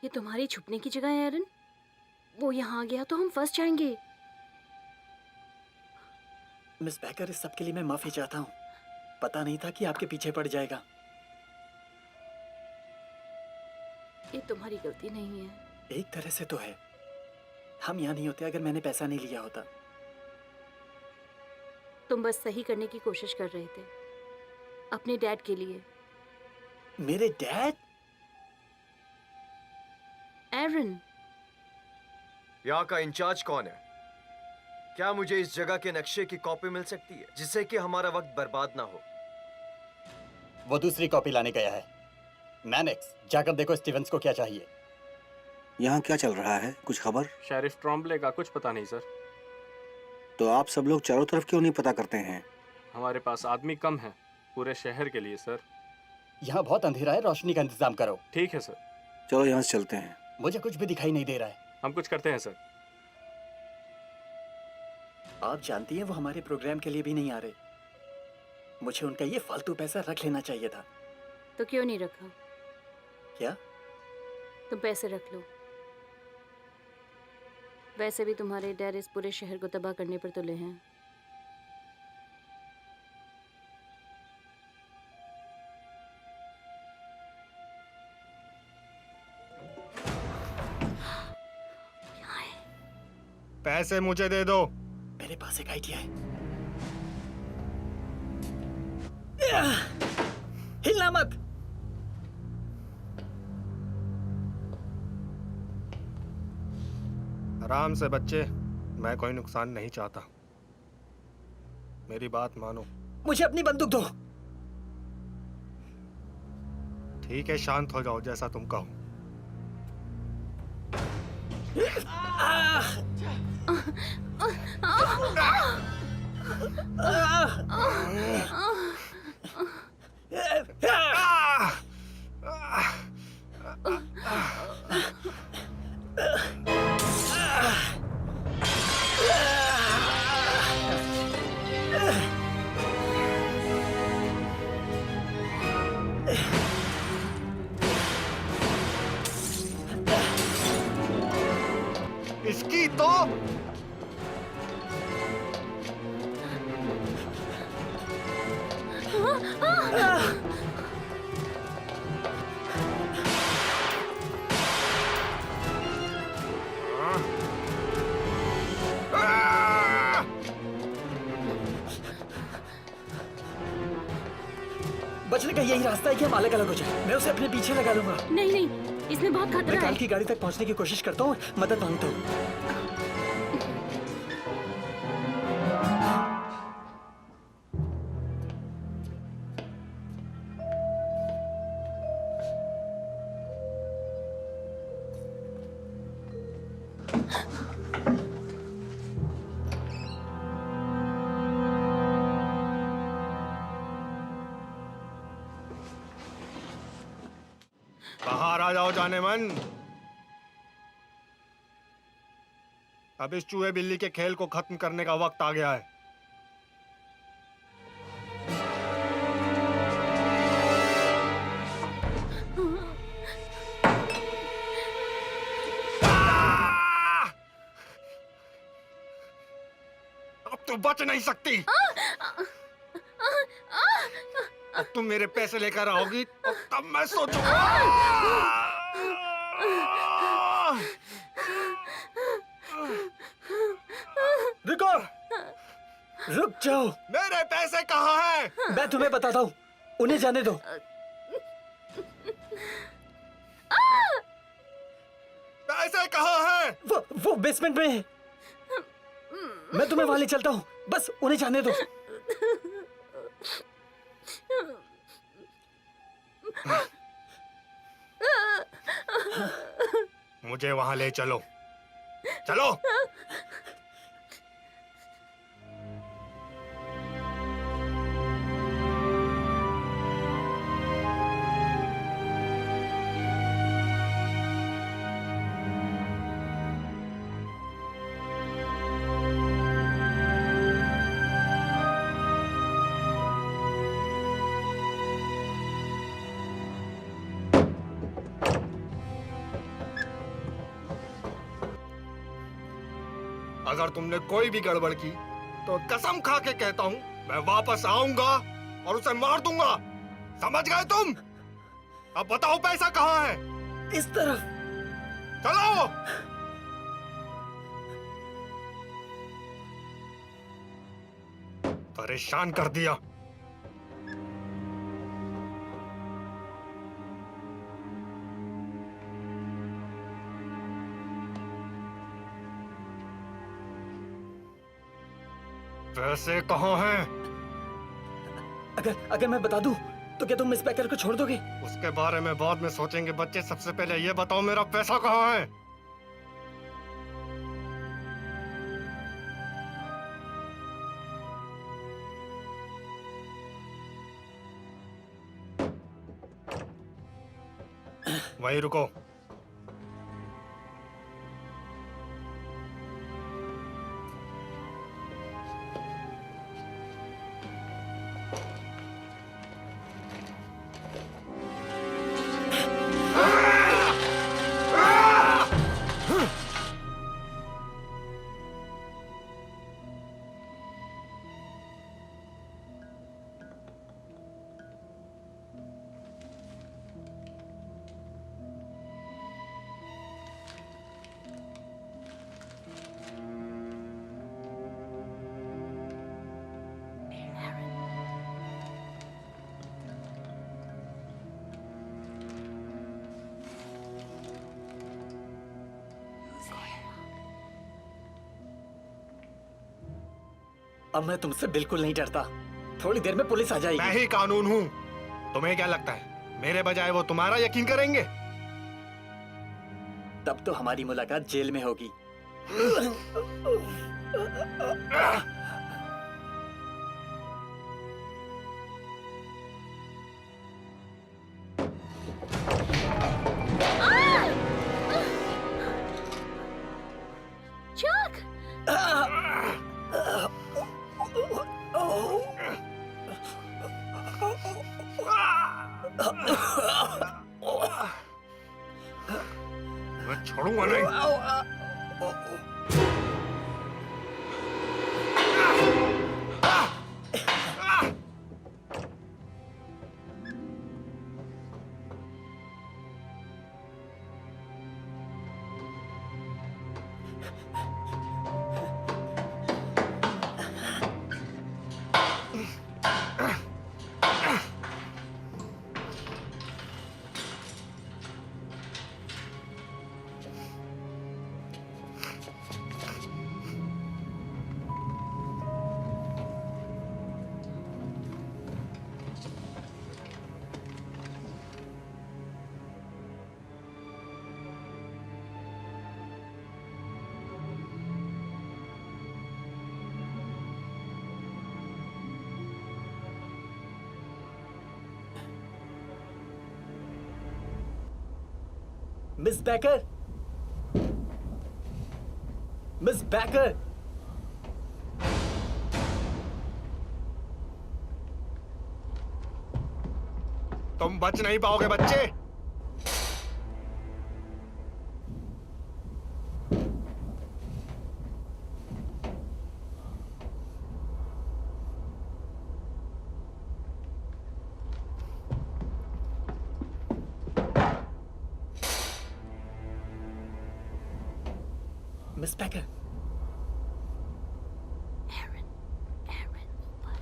S3: ये तुम्हारी छुपने की जगह है एरन। वो यहाँ आ गया तो हम फंस जाएंगे।
S6: मिस बैकर, इस सब के लिए मैं माफी चाहता हूँ। पता नहीं था कि आपके पीछे पड़ जाएगा।
S3: ये तुम्हारी गलती नहीं है।
S6: एक तरह से तो है। हम यहाँ नहीं होते अगर मैंने पैसा नहीं लिया होता।
S3: तुम बस सही करने की कोशिश कर रहे थे, अपने डैड के लिए।
S6: मेरे डैड?
S3: एरन,
S2: यहाँ का इंचार्ज कौन है? क्या मुझे इस जगह के नक्शे की कॉपी मिल सकती है जिससे कि हमारा वक्त बर्बाद ना हो?
S6: वो दूसरी कॉपी लाने गया है। मैनेक्स, जाकर देखो स्टीवंस को क्या चाहिए।
S5: यहाँ क्या चल रहा है, कुछ खबर?
S4: शेरिफ ट्रॉम्बले का कुछ पता नहीं सर।
S5: तो आप सब लोग चारों तरफ क्यों नहीं पता करते हैं?
S4: हमारे पास आदमी कम है पूरे शहर के लिए सर।
S6: यहाँ बहुत अंधेरा है, रोशनी का इंतजाम करो।
S4: ठीक है सर।
S5: चलो यहाँ से चलते हैं।
S6: मुझे कुछ भी दिखाई नहीं दे रहा है।
S4: हम कुछ करते हैं सर।
S6: आप जानती हैं वो हमारे प्रोग्राम के लिए भी नहीं आ रहे। मुझे उनका ये फालतू पैसा रख लेना चाहिए था।
S3: तो क्यों नहीं रखा?
S6: क्या?
S3: तुम पैसे रख लो। वैसे भी तुम्हारे डैड इस पूरे शहर को तबाह करने पर तुले हैं।
S8: पैसे मुझे दे दो।
S6: मेरे पास एक आइडिया है। हिलना मत।
S8: आराम से बच्चे, मैं कोई नुकसान नहीं चाहता। मेरी बात मानो।
S6: मुझे अपनी बंदूक दो।
S8: ठीक है, शांत हो जाओ, जैसा तुम कहो। इसकी तो
S6: बचने का यही रास्ता है कि हम अलग अलग हो जाए। मैं उसे अपने पीछे लगा लूंगा।
S3: नहीं नहीं, इसमें बहुत खतरा
S6: मैं
S3: है।
S6: काल की गाड़ी तक पहुंचने की कोशिश करता हूँ, मदद मांगता हूँ।
S8: बाहर आ जाओ जाने मन। अब इस चूहे बिल्ली के खेल को खत्म करने का वक्त आ गया है। अब तू बच नहीं सकती। अब तुम मेरे पैसे लेकर आओगी तो तब मैं सोचूंगा।
S6: रुको, रुक जाओ।
S8: मेरे पैसे कहाँ हैं?
S6: मैं तुम्हें बताता हूँ, उन्हें जाने दो।
S8: पैसे कहाँ हैं?
S6: वो बेसमेंट में है। मैं तुम्हें वहां ले चलता हूँ, बस उन्हें जाने दो।
S8: मुझे वहां ले चलो, चलो। अगर तुमने कोई भी गड़बड़ की तो कसम खा के कहता हूं मैं वापस आऊंगा और उसे मार दूंगा। समझ गए तुम? अब बताओ पैसा कहाँ है?
S6: इस तरफ।
S8: चलो। परेशान कर दिया। पैसे कहाँ हैं?
S6: अगर मैं बता दूं तो क्या तुम मिस बैकर को छोड़ दोगे?
S8: उसके बारे में बाद में सोचेंगे बच्चे। सबसे पहले ये बताओ मेरा पैसा कहाँ है? वहीं रुको।
S6: अब मैं तुमसे बिल्कुल नहीं डरता। थोड़ी देर में पुलिस आ जाएगी।
S8: मैं ही कानून हूँ। तुम्हें क्या लगता है मेरे बजाय वो तुम्हारा यकीन करेंगे?
S6: तब तो हमारी मुलाकात जेल में होगी।
S3: चक!
S8: मैं छोड़ूंगा नहीं।
S6: मिस बैकर, मिस बैकर,
S8: तुम बच नहीं पाओगे बच्चे।
S6: मिस बैकर,
S3: एरन ऊपर।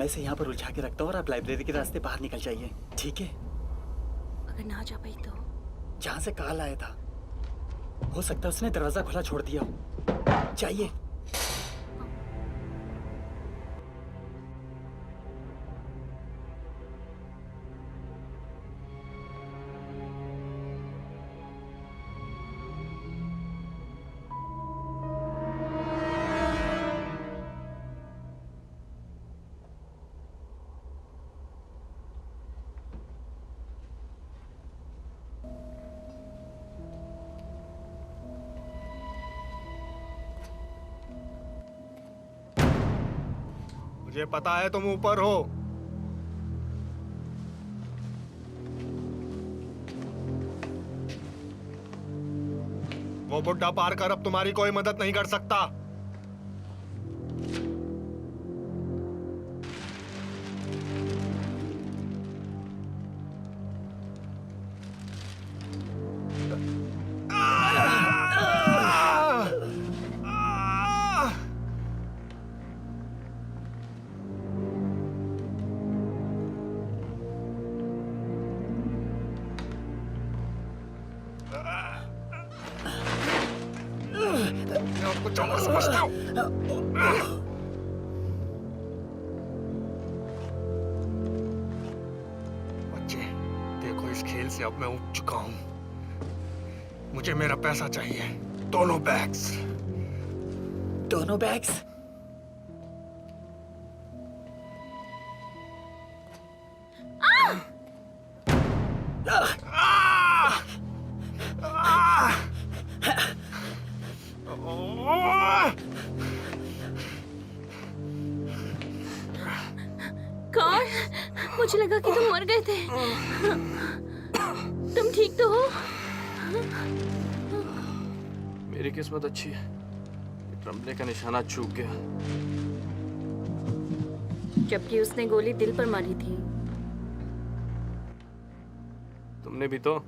S6: मैं इसे यहाँ पर उलझा के रखता हूँ और आप लाइब्रेरी के रास्ते बाहर निकल जाइए, ठीक है?
S3: अगर ना जा पाई तो?
S6: जहाँ से कॉल आया था, हो सकता है उसने दरवाजा खुला छोड़ दिया हो। जाइए।
S8: मुझे पता है तुम ऊपर हो। वो बुड्ढा पार कर अब तुम्हारी कोई मदद नहीं कर सकता। कुछ और समझता हूँ। बच्चे, देखो इस खेल से अब मैं उब चुका हूँ। मुझे मेरा पैसा चाहिए, दोनों बैग्स।
S6: दोनों बैग्स?
S3: कौन? मुझे लगा कि तुम मर गए थे। तुम ठीक तो हो?
S4: मेरी किस्मत अच्छी है, ट्रम्पले का निशाना चूक गया।
S3: जबकि उसने गोली दिल पर मारी थी।
S4: तुमने भी तो।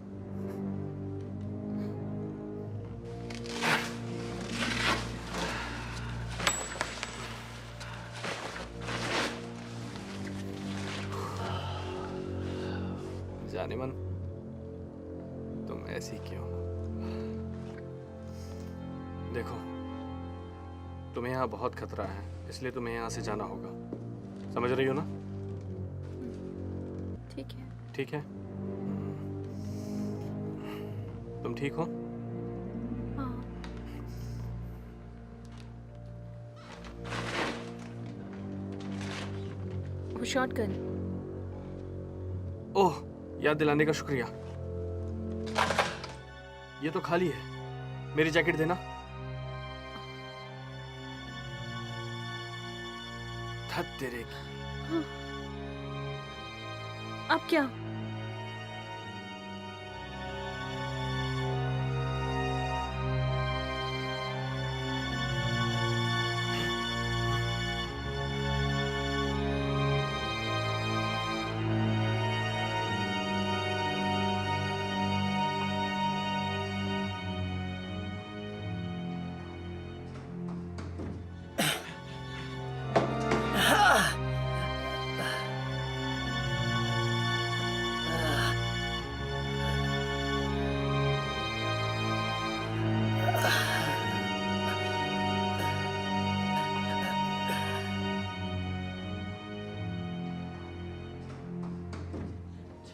S4: जाने मन, तुम ऐसी क्यों? देखो, तुम्हें यहाँ बहुत खतरा है, इसलिए तुम्हें यहाँ से जाना होगा। समझ रही हो ना?
S3: ठीक है।
S4: ठीक है? तुम ठीक हो?
S3: हाँ। वो शॉटगन।
S4: ओह, याद दिलाने का शुक्रिया। ये तो खाली है। मेरी जैकेट देना। धत तेरे की।
S3: अब क्या?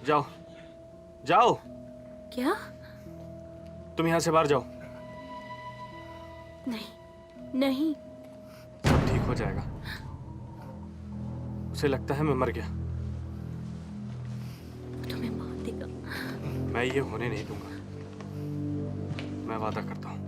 S4: जाओ, जाओ।
S3: क्या?
S4: तुम यहाँ से बाहर जाओ।
S3: नहीं, नहीं।
S4: सब ठीक हो जाएगा। उसे लगता है मैं मर गया।
S3: तुम्हें मार देगा।
S4: मैं ये होने नहीं दूंगा। मैं वादा करता हूँ।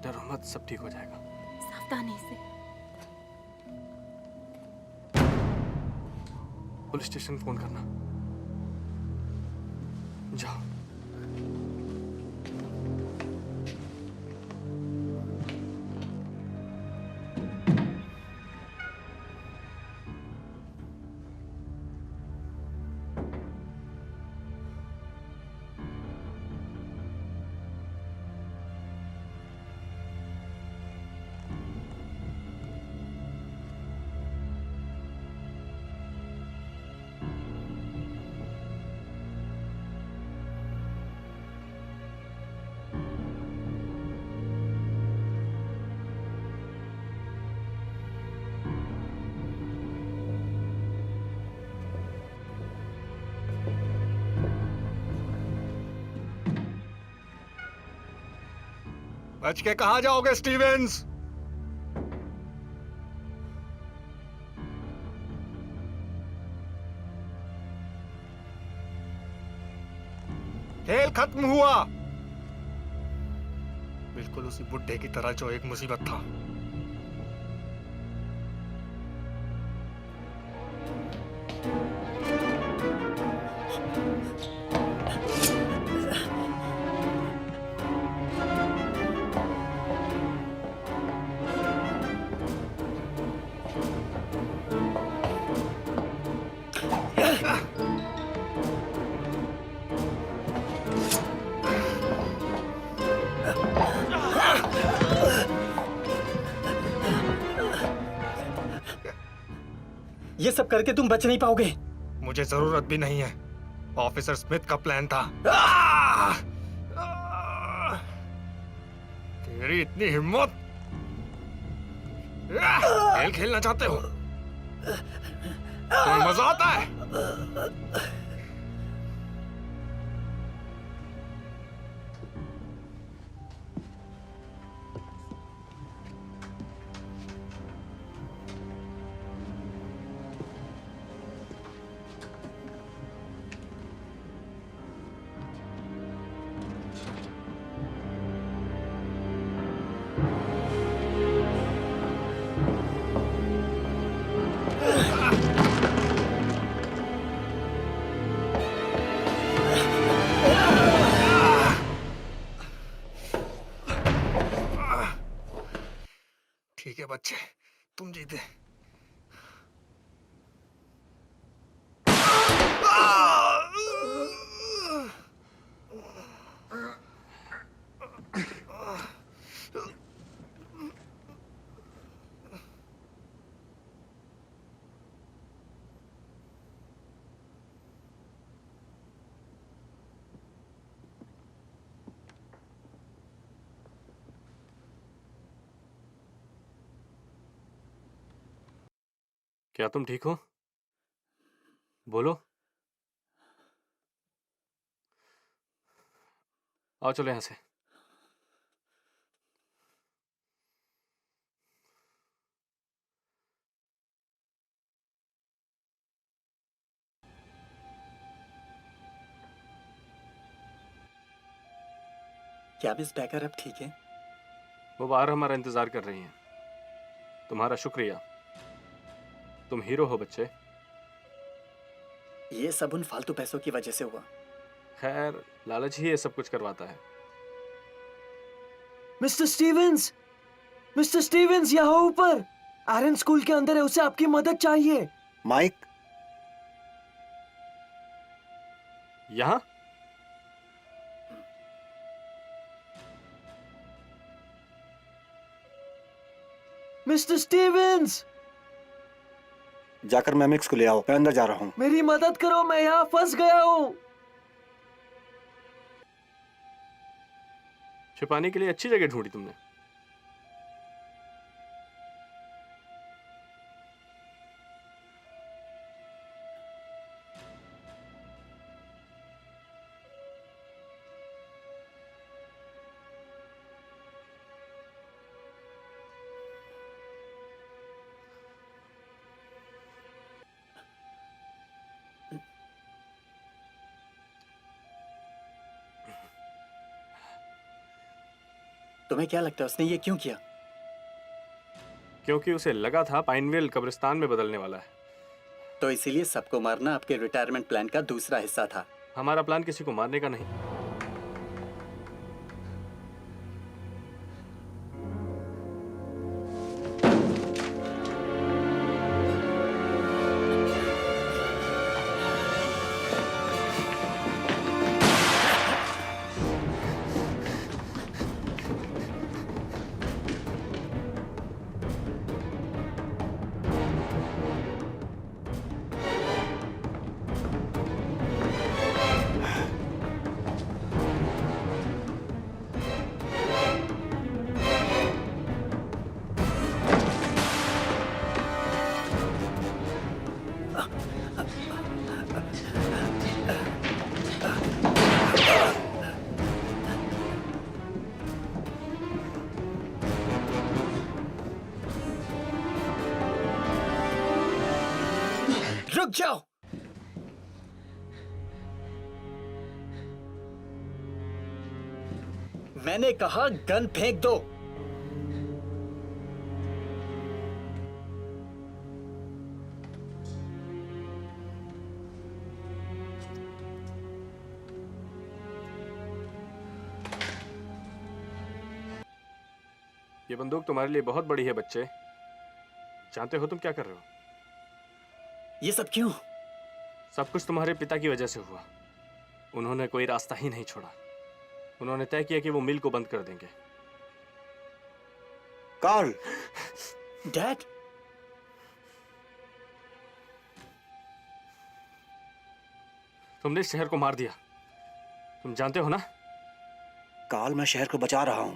S4: डरो मत, सब ठीक हो जाएगा।
S3: सावधानी से।
S4: पुलिस स्टेशन फोन करना। जाओ।
S8: बच के कहाँ जाओगे स्टीवेंस? खेल खत्म हुआ, बिल्कुल उसी बुड्ढे की तरह जो एक मुसीबत था।
S6: ये सब करके तुम बच नहीं पाओगे।
S8: मुझे जरूरत भी नहीं है, ऑफिसर स्मिथ का प्लान था। तेरी इतनी हिम्मत! खेल खेलना चाहते हो? तुम्हें मजा आता है? ठीक है बच्चे, तुम जीते।
S4: क्या तुम ठीक हो? बोलो। आओ चलो यहाँ से।
S6: क्या मिस बैकर अब ठीक है?
S4: वो बाहर हमारा इंतजार कर रही हैं। तुम्हारा शुक्रिया, तुम हीरो हो बच्चे।
S6: ये सब उन फालतू पैसों की वजह से हुआ।
S4: खैर, लालच ही ये सब कुछ करवाता है।
S10: Mister Stevens! मिस्टर स्टीवेंस, यहाँ ऊपर! एरन स्कूल के अंदर है, उसे आपकी मदद चाहिए।
S5: माइक,
S4: यहाँ?
S10: Mister Stevens!
S5: जाकर मैमिक्स को ले आओ, मैं अंदर जा रहा हूँ।
S10: मेरी मदद करो, मैं यहाँ फंस गया हूँ।
S4: छिपाने के लिए अच्छी जगह ढूंढी तुमने।
S6: तुम्हें क्या लगता है उसने ये क्यों किया?
S4: क्योंकि उसे लगा था पाइनवेल कब्रिस्तान में बदलने वाला है।
S6: तो इसीलिए सबको मारना आपके रिटायरमेंट प्लान का दूसरा हिस्सा था।
S4: हमारा प्लान किसी को मारने का नहीं।
S6: रुक जाओ। मैंने कहा गन फेंक दो।
S4: ये बंदूक तुम्हारे लिए बहुत बड़ी है बच्चे। जानते हो तुम क्या कर रहे हो?
S6: ये सब क्यों?
S4: सब कुछ तुम्हारे पिता की वजह से हुआ। उन्होंने कोई रास्ता ही नहीं छोड़ा। उन्होंने तय किया कि वो मिल को बंद कर देंगे।
S5: कार्ल,
S6: डैड,
S4: तुमने इस शहर को मार दिया। तुम जानते हो ना?
S5: कार्ल, मैं शहर को बचा रहा हूं।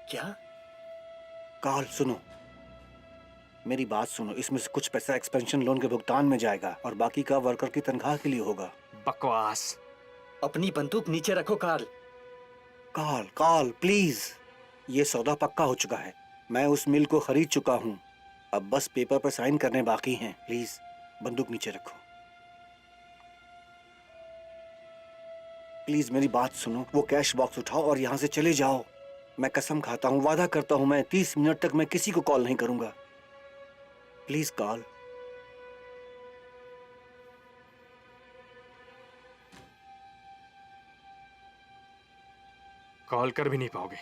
S6: क्या?
S5: कार्ल सुनो, मेरी बात सुनो। इसमें से कुछ पैसा एक्सपेंशन लोन के भुगतान में जाएगा और बाकी का वर्कर की तनख्वाह के लिए होगा।
S4: बकवास।
S6: अपनी बंदूक नीचे रखो कार्ल।
S5: कार्ल, कार्ल प्लीज, ये सौदा पक्का हो चुका है। मैं उस मिल को खरीद चुका हूं। अब बस पेपर पर साइन करने बाकी हैं। प्लीज बंदूक नीचे रखो। प्लीज मेरी बात सुनो। वो कैश बॉक्स उठाओ और यहां से चले जाओ। मैं कसम खाता हूं, वादा करता हूं, मैं 30 मिनट तक मैं किसी को कॉल नहीं करूंगा। Please call.
S4: कॉल कर भी नहीं पाओगे।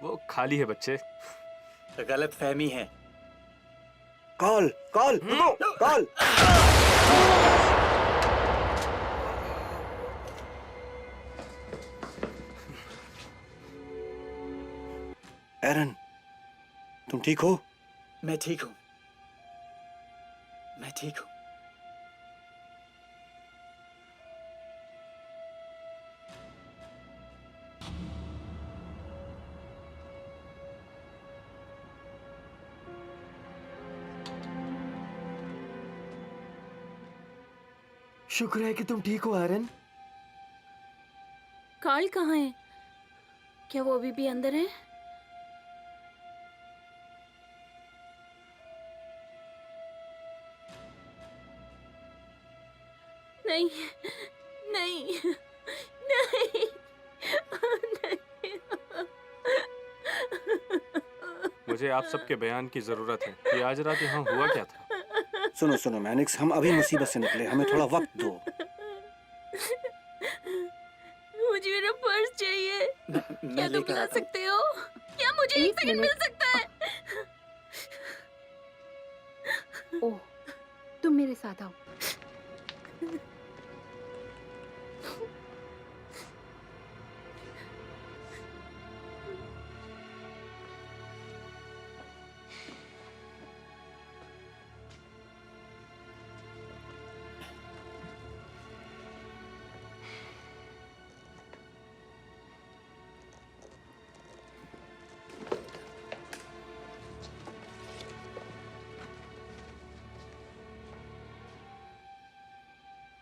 S4: वो खाली है बच्चे।
S6: गलत फहमी है।
S5: कॉल, कॉल, रुको, कॉल। एरन, तुम ठीक हो?
S6: मैं ठीक हूं। मैं ठीक हूं।
S10: शुक्र है कि तुम ठीक हो एरन।
S3: कार्ल कहाँ है? क्या वो अभी भी अंदर है? नहीं, नहीं, नहीं, नहीं।
S4: मुझे आप सबके बयान की जरूरत है कि आज रात यहाँ हुआ क्या था।
S5: सुनो सुनो मैनिक्स, हम अभी मुसीबत से निकले, हमें थोड़ा वक्त दो।
S3: मुझे मेरा पर्स चाहिए। क्या तुम
S6: लेकर
S3: ला
S6: आता हूं।
S3: सकते हो? क्या मुझे एक
S9: एक
S3: सेकंड
S9: मिनट।
S3: मिल सकता है?
S9: ओह, तुम मेरे साथ आओ।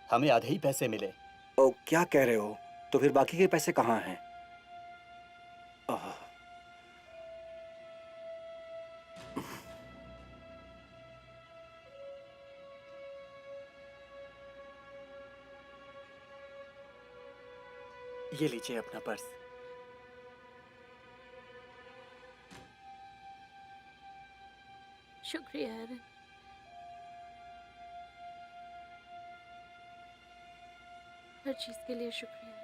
S6: हमें आधे ही पैसे मिले।
S5: ओ, क्या कह रहे हो? तो फिर बाकी के पैसे कहाँ हैं? आह,
S6: ये लीजिए अपना पर्स।
S3: शुक्रिया एरन। हर चीज के लिए शुक्रिया।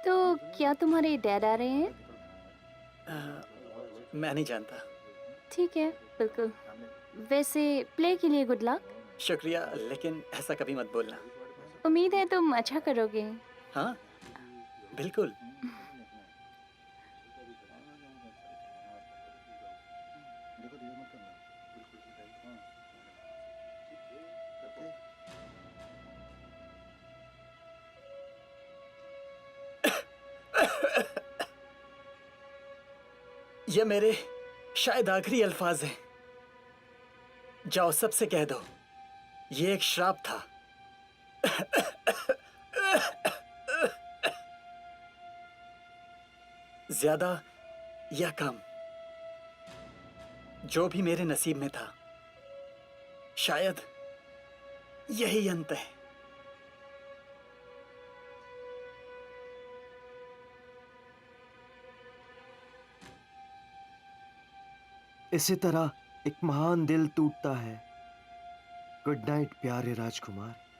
S3: तो क्या तुम्हारे डैड आ रहे हैं?
S6: मैं नहीं जानता।
S3: ठीक है, बिल्कुल। वैसे प्ले के लिए गुड लक।
S6: शुक्रिया, लेकिन ऐसा कभी मत बोलना।
S3: उम्मीद है तुम अच्छा करोगे।
S6: हाँ, बिल्कुल। ये मेरे शायद आखिरी अल्फाज हैं। जाओ सबसे कह दो, ये एक श्राप था। ज्यादा या कम, जो भी मेरे नसीब में था, शायद यही अंत है।
S10: इसी तरह एक महान दिल टूटता है। गुड नाइट प्यारे राजकुमार।